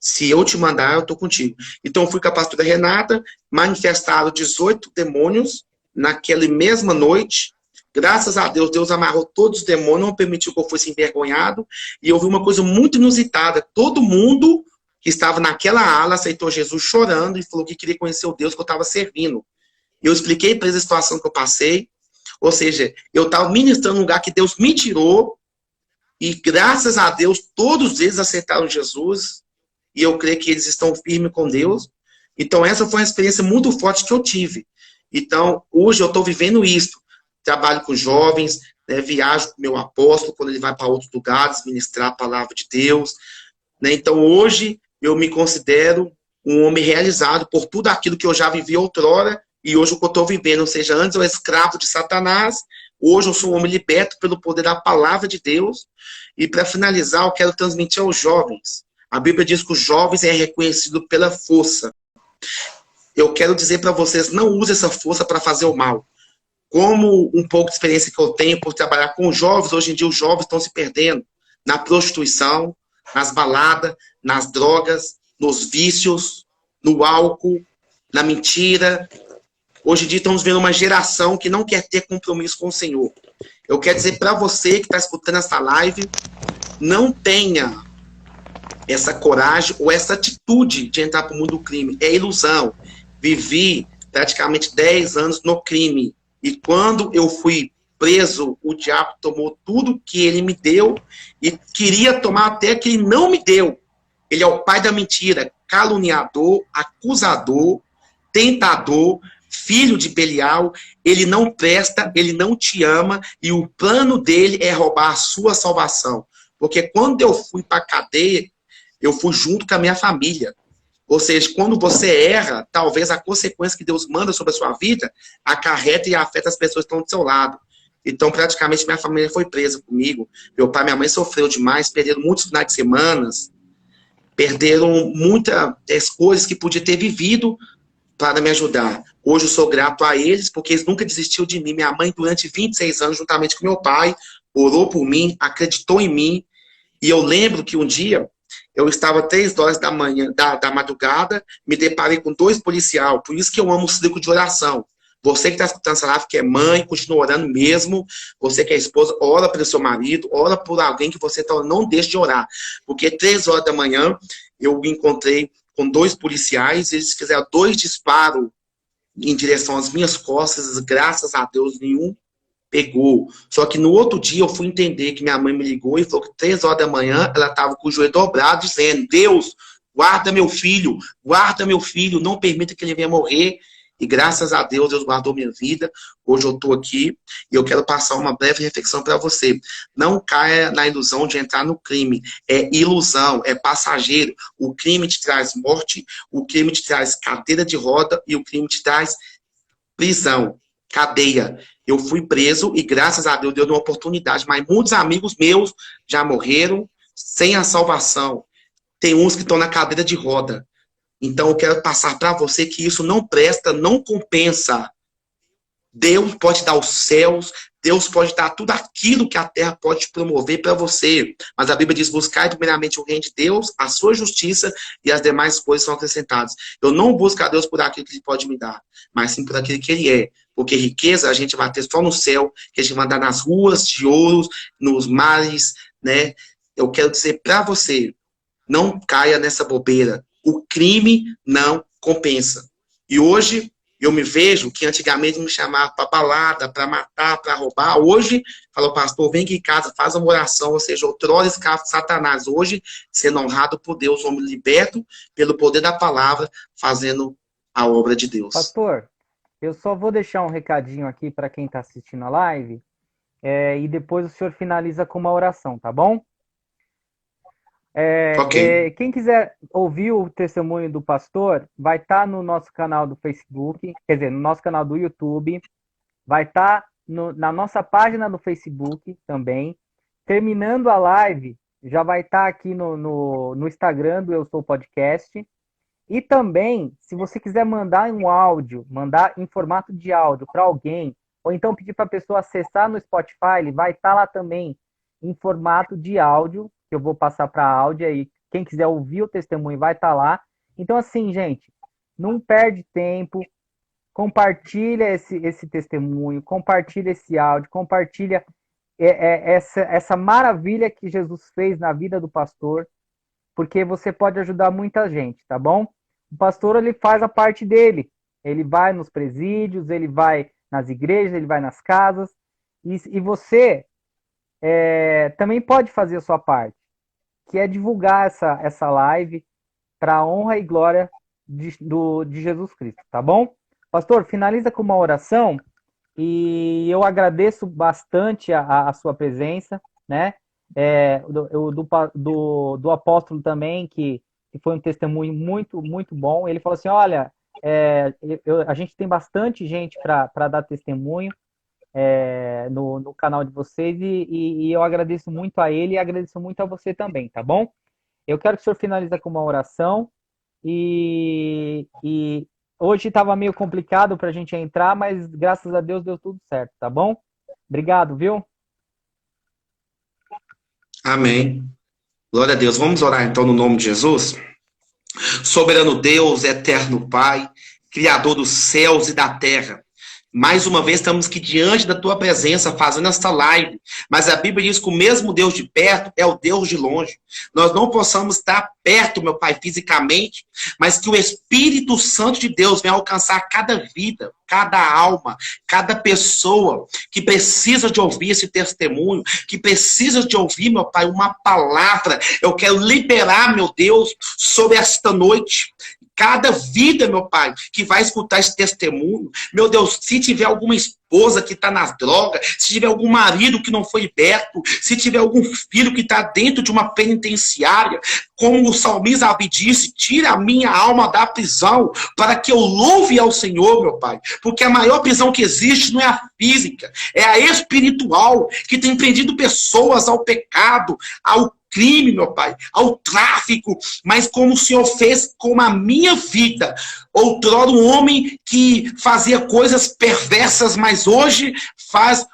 se eu te mandar, eu estou contigo. Então eu fui com a pastora Renata, manifestaram 18 demônios naquela mesma noite. Graças a Deus, Deus amarrou todos os demônios, não permitiu que eu fosse envergonhado, e eu vi uma coisa muito inusitada, todo mundo que estava naquela ala aceitou Jesus chorando e falou que queria conhecer o Deus que eu estava servindo. Eu expliquei para eles a situação que eu passei, ou seja, eu estava ministrando um lugar que Deus me tirou, e graças a Deus, todos eles aceitaram Jesus, e eu creio que eles estão firmes com Deus. Então essa foi uma experiência muito forte que eu tive. Então, hoje eu estou vivendo isso. Trabalho com jovens, né, viajo com o meu apóstolo, quando ele vai para outros lugares, ministrar a palavra de Deus. Né? Então, hoje, eu me considero um homem realizado por tudo aquilo que eu já vivi outrora, e hoje o que eu estou vivendo, ou seja, antes eu era escravo de Satanás, hoje eu sou um homem liberto pelo poder da palavra de Deus. E para finalizar, eu quero transmitir aos jovens. A Bíblia diz que os jovens é reconhecido pela força. Eu quero dizer para vocês, não use essa força para fazer o mal. Como um pouco de experiência que eu tenho por trabalhar com jovens, hoje em dia os jovens estão se perdendo na prostituição, nas baladas, nas drogas, nos vícios, no álcool, na mentira. Hoje em dia estamos vendo uma geração que não quer ter compromisso com o Senhor. Eu quero dizer para você que está escutando essa live, não tenha essa coragem ou essa atitude de entrar para o mundo do crime. É ilusão. Vivi praticamente 10 anos no crime. E quando eu fui preso, o diabo tomou tudo que ele me deu e queria tomar até que ele não me deu. Ele é o pai da mentira, caluniador, acusador, tentador, filho de Belial. Ele não presta, ele não te ama e o plano dele é roubar a sua salvação. Porque quando eu fui para a cadeia, eu fui junto com a minha família. Ou seja, quando você erra, talvez a consequência que Deus manda sobre a sua vida acarreta e afeta as pessoas que estão do seu lado. Então, praticamente, minha família foi presa comigo. Meu pai e minha mãe sofreram demais, perderam muitos finais de semana, perderam muitas coisas que podia ter vivido para me ajudar. Hoje eu sou grato a eles, porque eles nunca desistiram de mim. Minha mãe, durante 26 anos, juntamente com meu pai, orou por mim, acreditou em mim. E eu lembro que um dia, eu estava 3 horas da manhã, da madrugada, me deparei com 2 policiais. Por isso que eu amo o círculo de oração. Você que está escutando essa live, que é mãe, continua orando mesmo. Você que é esposa, ora pelo seu marido, ora por alguém que você tá, não deixe de orar. Porque 3 horas da manhã, eu me encontrei com 2 policiais, eles fizeram 2 disparos em direção às minhas costas, graças a Deus, nenhum pegou. Só que no outro dia eu fui entender que minha mãe me ligou e falou que 3 horas da manhã ela estava com o joelho dobrado, dizendo: Deus, guarda meu filho, não permita que ele venha morrer. E graças a Deus, Deus guardou minha vida. Hoje eu estou aqui e eu quero passar uma breve reflexão para você. Não caia na ilusão de entrar no crime. É ilusão, é passageiro. O crime te traz morte, o crime te traz cadeira de roda e o crime te traz prisão, cadeia. Eu fui preso e graças a Deus deu uma oportunidade. Mas muitos amigos meus já morreram sem a salvação. Tem uns que estão na cadeira de roda. Então eu quero passar para você que isso não presta, não compensa. Deus pode dar os céus, Deus pode dar tudo aquilo que a terra pode promover para você. Mas a Bíblia diz, buscai primeiramente o reino de Deus, a sua justiça, e as demais coisas são acrescentadas. Eu não busco a Deus por aquilo que Ele pode me dar, mas sim por aquilo que Ele é. Porque riqueza a gente vai ter só no céu, que a gente vai andar nas ruas de ouro, nos mares, né? Eu quero dizer para você, não caia nessa bobeira. O crime não compensa. E hoje eu me vejo que antigamente me chamava para balada, para matar, para roubar. Hoje, falou, pastor, vem aqui em casa, faz uma oração. Ou seja, outrora escravo de Satanás. Hoje, sendo honrado por Deus, homem liberto pelo poder da palavra, fazendo a obra de Deus. Pastor, eu só vou deixar um recadinho aqui para quem está assistindo a live, e depois o senhor finaliza com uma oração, tá bom? Ok. Quem quiser ouvir o testemunho do pastor, vai estar no nosso canal do Facebook, quer dizer, no nosso canal do YouTube, vai estar na nossa página do Facebook também. Terminando a live, já vai estar aqui no Instagram do Eu Sou Podcast. E também, se você quiser mandar um áudio, mandar em formato de áudio para alguém, ou então pedir para a pessoa acessar no Spotify, ele vai estar lá também em formato de áudio, que eu vou passar para áudio aí. Quem quiser ouvir o testemunho vai estar lá. Então, assim, gente, não perde tempo, compartilha esse testemunho, compartilha esse áudio, compartilha essa maravilha que Jesus fez na vida do pastor, porque você pode ajudar muita gente, tá bom? O pastor, ele faz a parte dele. Ele vai nos presídios, ele vai nas igrejas, ele vai nas casas, e você também pode fazer a sua parte, que é divulgar essa live para a honra e glória de Jesus Cristo, tá bom? Pastor, finaliza com uma oração, e eu agradeço bastante a sua presença, né? Do apóstolo também, que foi um testemunho muito, muito bom. Ele falou assim, olha, a gente tem bastante gente para dar testemunho no canal de vocês, e eu agradeço muito a ele e agradeço muito a você também, tá bom? Eu quero que o senhor finalize com uma oração, e hoje estava meio complicado para a gente entrar, mas graças a Deus deu tudo certo, tá bom? Obrigado, viu? Amém. Glória a Deus. Vamos orar então no nome de Jesus? Soberano Deus, eterno Pai, Criador dos céus e da terra. Mais uma vez estamos aqui diante da tua presença fazendo esta live, mas a Bíblia diz que o mesmo Deus de perto é o Deus de longe. Nós não possamos estar perto, meu Pai, fisicamente, mas que o Espírito Santo de Deus venha alcançar cada vida, cada alma, cada pessoa que precisa de ouvir esse testemunho, que precisa de ouvir, meu Pai, uma palavra. Eu quero liberar, meu Deus, sobre esta noite, cada vida, meu Pai, que vai escutar esse testemunho. Meu Deus, se tiver alguma esposa que está nas drogas, se tiver algum marido que não foi liberto, se tiver algum filho que está dentro de uma penitenciária, como o salmista Davi disse, tira a minha alma da prisão, para que eu louve ao Senhor, meu Pai. Porque a maior prisão que existe não é a física, é a espiritual, que tem prendido pessoas ao pecado, ao crime, meu Pai, ao tráfico, mas como o Senhor fez com a minha vida. Outrora um homem que fazia coisas perversas, mas hoje faz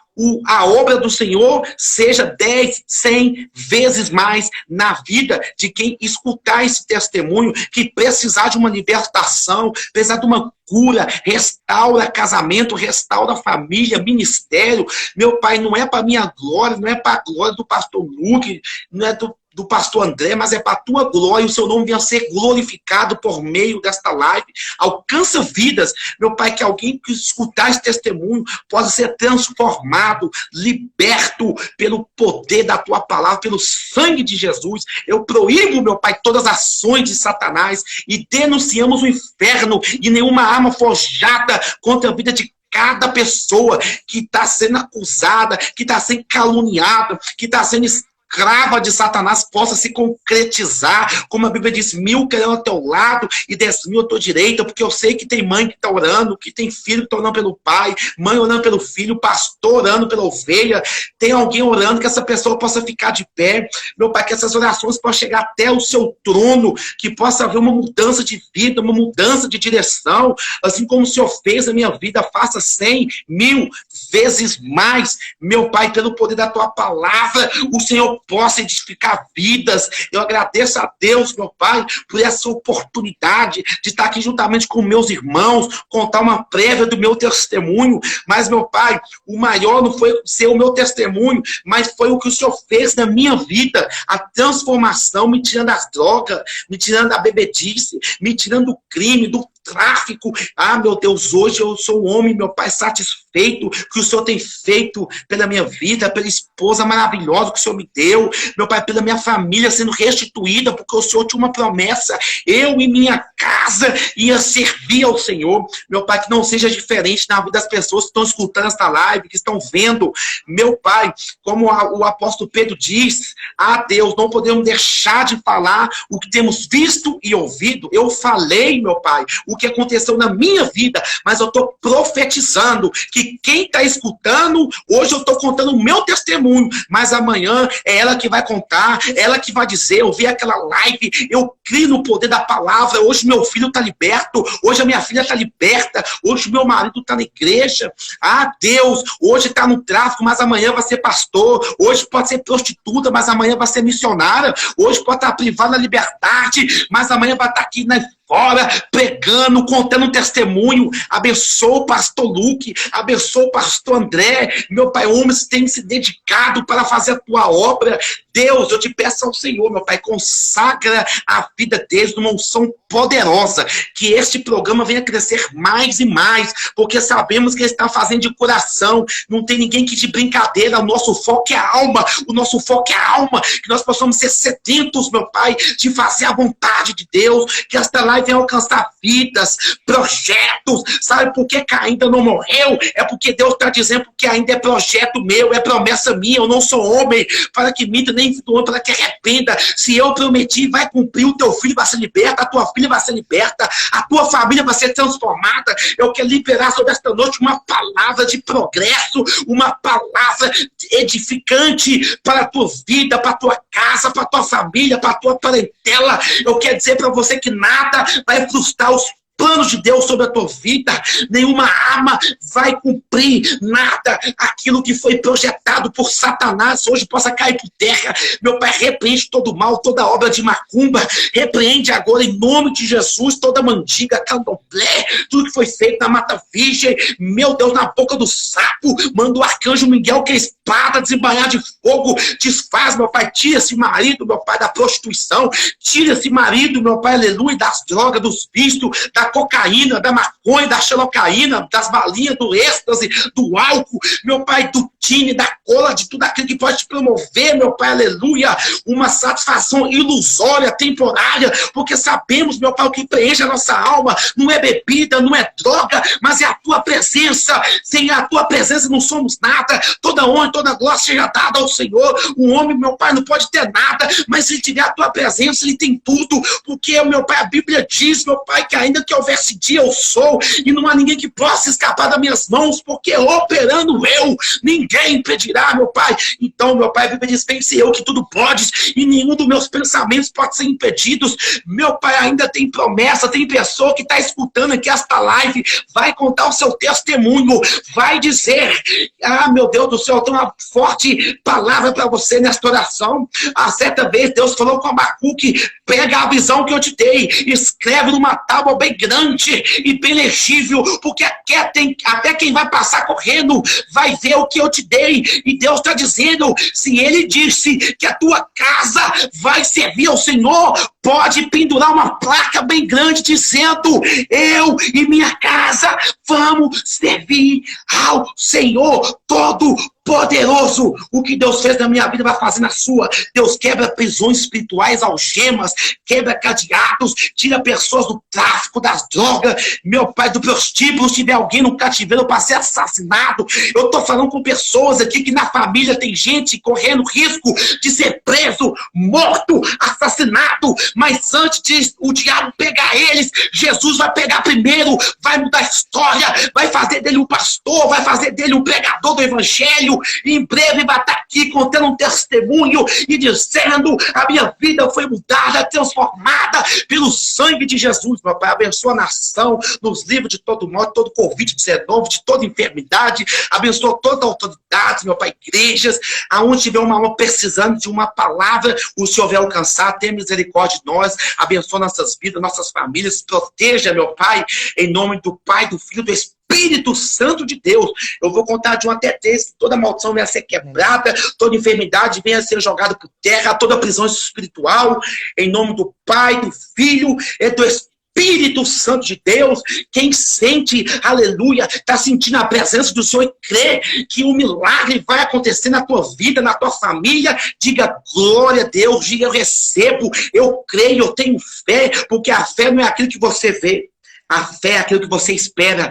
a obra do Senhor, seja 10, 100 vezes mais na vida de quem escutar esse testemunho, que precisar de uma libertação, precisar de uma cura, restaura casamento, restaura família, ministério. Meu Pai, não é para minha glória, não é para a glória do pastor Luke, não é do pastor André, mas é para a tua glória, o seu nome venha ser glorificado por meio desta live. Alcança vidas, meu Pai, que alguém que escutar esse testemunho possa ser transformado, liberto pelo poder da tua palavra, pelo sangue de Jesus. Eu proíbo, meu Pai, todas as ações de Satanás e denunciamos o inferno e nenhuma arma forjada contra a vida de cada pessoa que está sendo acusada, que está sendo caluniada, que está sendo escrava de Satanás possa se concretizar, como a Bíblia diz, 1000 querendo ao teu lado e 10.000 à tua direita, porque eu sei que tem mãe que está orando, que tem filho que está orando pelo pai, mãe orando pelo filho, pastor orando pela ovelha, tem alguém orando que essa pessoa possa ficar de pé, meu Pai, que essas orações possam chegar até o seu trono, que possa haver uma mudança de vida, uma mudança de direção, assim como o Senhor fez na minha vida, faça 100, 1000 vezes mais, meu Pai, pelo poder da tua palavra, o Senhor possa edificar vidas. Eu agradeço a Deus, meu Pai, por essa oportunidade de estar aqui juntamente com meus irmãos, contar uma prévia do meu testemunho, mas, meu Pai, o maior não foi ser o meu testemunho, mas foi o que o Senhor fez na minha vida, a transformação, me tirando das drogas, me tirando da bebedice, me tirando do crime, do tráfico. Ah, meu Deus, hoje eu sou um homem, meu Pai, satisfeito que o Senhor tem feito pela minha vida, pela esposa maravilhosa que o Senhor me deu, meu Pai, pela minha família sendo restituída, porque o Senhor tinha uma promessa, eu e minha casa ia servir ao Senhor, meu Pai, que não seja diferente na vida das pessoas que estão escutando esta live, que estão vendo, meu Pai, como o apóstolo Pedro diz, ah, Deus, não podemos deixar de falar o que temos visto e ouvido. Eu falei, meu Pai, o que aconteceu na minha vida, mas eu estou profetizando que quem está escutando, hoje eu estou contando o meu testemunho, mas amanhã é ela que vai contar, ela que vai dizer, eu vi aquela live, eu creio no poder da palavra, hoje meu filho está liberto, hoje a minha filha está liberta, hoje meu marido está na igreja, ah, Deus, hoje está no tráfico, mas amanhã vai ser pastor, hoje pode ser prostituta, mas amanhã vai ser missionária, hoje pode estar privada da liberdade, mas amanhã vai estar aqui fora, pregando, contando um testemunho. Abençoa o pastor Luque, abençoa o pastor André, meu Pai, homens têm se dedicado para fazer a tua obra. Deus, eu te peço ao Senhor, meu Pai, consagra a vida deles numa unção poderosa, que este programa venha crescer mais e mais, porque sabemos que ele está fazendo de coração, não tem ninguém que de brincadeira, o nosso foco é a alma, o nosso foco é a alma, que nós possamos ser sedentos, meu Pai, de fazer a vontade de Deus, que esta live venha alcançar vidas, projetos, sabe por que ainda não morreu? É porque Deus está dizendo que ainda é projeto meu, é promessa minha, eu não sou homem, para que minta, nem para que arrependa, se eu prometi, vai cumprir, o teu filho vai ser liberto, a tua filha vai ser liberta, a tua família vai ser transformada. Eu quero liberar sobre esta noite uma palavra de progresso, uma palavra edificante para a tua vida, para a tua casa, para a tua família, para a tua parentela. Eu quero dizer para você que nada vai frustrar os planos de Deus sobre a tua vida, nenhuma arma vai cumprir nada, aquilo que foi projetado por Satanás hoje possa cair por terra. Meu Pai, repreende todo mal, toda obra de macumba, repreende agora em nome de Jesus, toda mandiga, candomblé, tudo que foi feito na Mata Virgem, meu Deus, na boca do sapo, manda o arcanjo Miguel que a espada desembanhar de fogo, desfaz, meu Pai, tira esse marido, meu Pai, da prostituição, tira esse marido, meu Pai, aleluia, das drogas, dos vícios, da cocaína, da maconha, da xalocaína, das balinhas, do êxtase, do álcool, meu Pai, do tine, da cola, de tudo aquilo que pode te promover, meu Pai, aleluia, uma satisfação ilusória, temporária, porque sabemos, meu Pai, o que preenche a nossa alma não é bebida, não é droga, mas é a tua presença. Sem a tua presença não somos nada. Toda honra, toda glória seja dada ao Senhor. O homem, meu Pai, não pode ter nada, mas se ele tiver a tua presença, ele tem tudo, porque, meu Pai, a Bíblia diz, meu Pai, que ainda que houvesse dia, eu sou, e não há ninguém que possa escapar das minhas mãos, porque operando eu, ninguém impedirá, meu Pai. Então, meu Pai, a Bíblia diz, pense eu que tudo podes, e nenhum dos meus pensamentos pode ser impedidos. Meu Pai, ainda tem promessa, tem pessoa que está escutando aqui esta live, vai contar o seu testemunho, vai dizer, ah, meu Deus do céu, eu tenho uma forte palavra para você nesta oração. A certa vez, Deus falou com Abacuque, pega a visão que eu te dei, escreve numa tábua bem grande e bem legível, porque até quem vai passar correndo vai ver o que eu te dei. E Deus está dizendo, se ele disse que a tua casa vai servir ao Senhor, pode pendurar uma placa bem grande dizendo, eu e minha casa vamos servir ao Senhor. Todo poderoso. O que Deus fez na minha vida vai fazer na sua. Deus quebra prisões espirituais, algemas, quebra cadeados, tira pessoas do tráfico, das drogas. Meu Pai, do prostíbulo, se tiver alguém no cativeiro para ser assassinado, eu estou falando com pessoas aqui que na família tem gente correndo risco de ser preso, morto, assassinado, mas antes de o diabo pegar eles, Jesus vai pegar primeiro, vai mudar a história, vai fazer dele um pastor, vai fazer dele um pregador do evangelho, e em breve vai estar aqui contando um testemunho e dizendo: a minha vida foi mudada, transformada pelo sangue de Jesus. Meu Pai, abençoa a nação, nos livros de todo mal, de todo Covid-19, de toda enfermidade, abençoa toda a autoridade, meu Pai, igrejas, aonde tiver uma alma precisando de uma palavra, o Senhor vai alcançar, tenha misericórdia de nós, abençoa nossas vidas, nossas famílias, proteja, meu Pai, em nome do Pai, do Filho, do Espírito Santo de Deus. Eu vou contar de 1 até 3, toda maldição venha a ser quebrada, toda enfermidade venha a ser jogada por terra, toda prisão espiritual, em nome do Pai, do Filho e do Espírito Santo de Deus. Quem sente, aleluia, está sentindo a presença do Senhor e crê que um milagre vai acontecer na tua vida, na tua família, diga glória a Deus, diga eu recebo, eu creio, eu tenho fé, porque a fé não é aquilo que você vê. A fé é aquilo que você espera.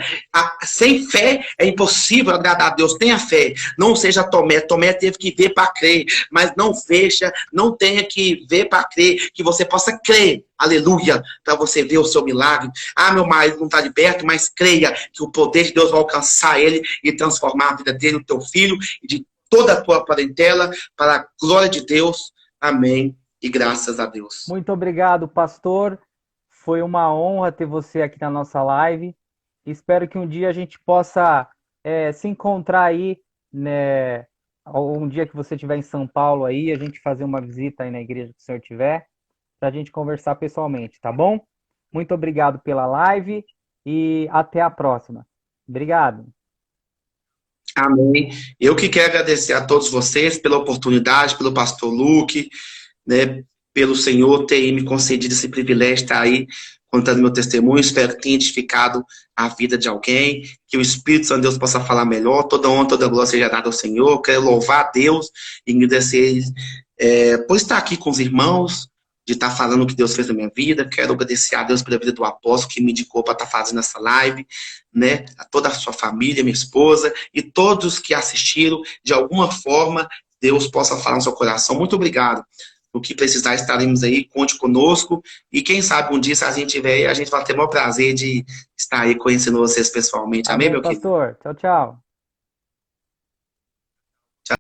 Sem fé é impossível agradar a Deus. Tenha fé. Não seja Tomé. Tomé teve que ver para crer. Mas não veja, não tenha que ver para crer. Que você possa crer. Aleluia. Para você ver o seu milagre. Ah, meu marido não está liberto, mas creia que o poder de Deus vai alcançar ele e transformar a vida dele, do teu filho e de toda a tua parentela para a glória de Deus. Amém. E graças a Deus. Muito obrigado, pastor. Foi uma honra ter você aqui na nossa live. Espero que um dia a gente possa se encontrar aí, né? Um dia que você estiver em São Paulo aí, a gente fazer uma visita aí na igreja que o senhor tiver, para a gente conversar pessoalmente, tá bom? Muito obrigado pela live e até a próxima. Obrigado. Amém. Eu que quero agradecer a todos vocês pela oportunidade, pelo pastor Luke, né? Pelo Senhor ter me concedido esse privilégio de estar aí contando meu testemunho. Espero que tenha edificado a vida de alguém, que o Espírito Santo de Deus possa falar melhor. Toda honra, toda glória seja dada ao Senhor. Quero louvar a Deus e agradecer por estar aqui com os irmãos, de estar falando o que Deus fez na minha vida. Quero agradecer a Deus pela vida do apóstolo que me indicou para estar fazendo essa live, né? A toda a sua família, minha esposa e todos que assistiram. De alguma forma, Deus possa falar no seu coração. Muito obrigado. O que precisar, estaremos aí, conte conosco. E quem sabe um dia, se a gente tiver aí, a gente vai ter o maior prazer de estar aí conhecendo vocês pessoalmente. Amém, meu querido? Pastor, tchau, tchau.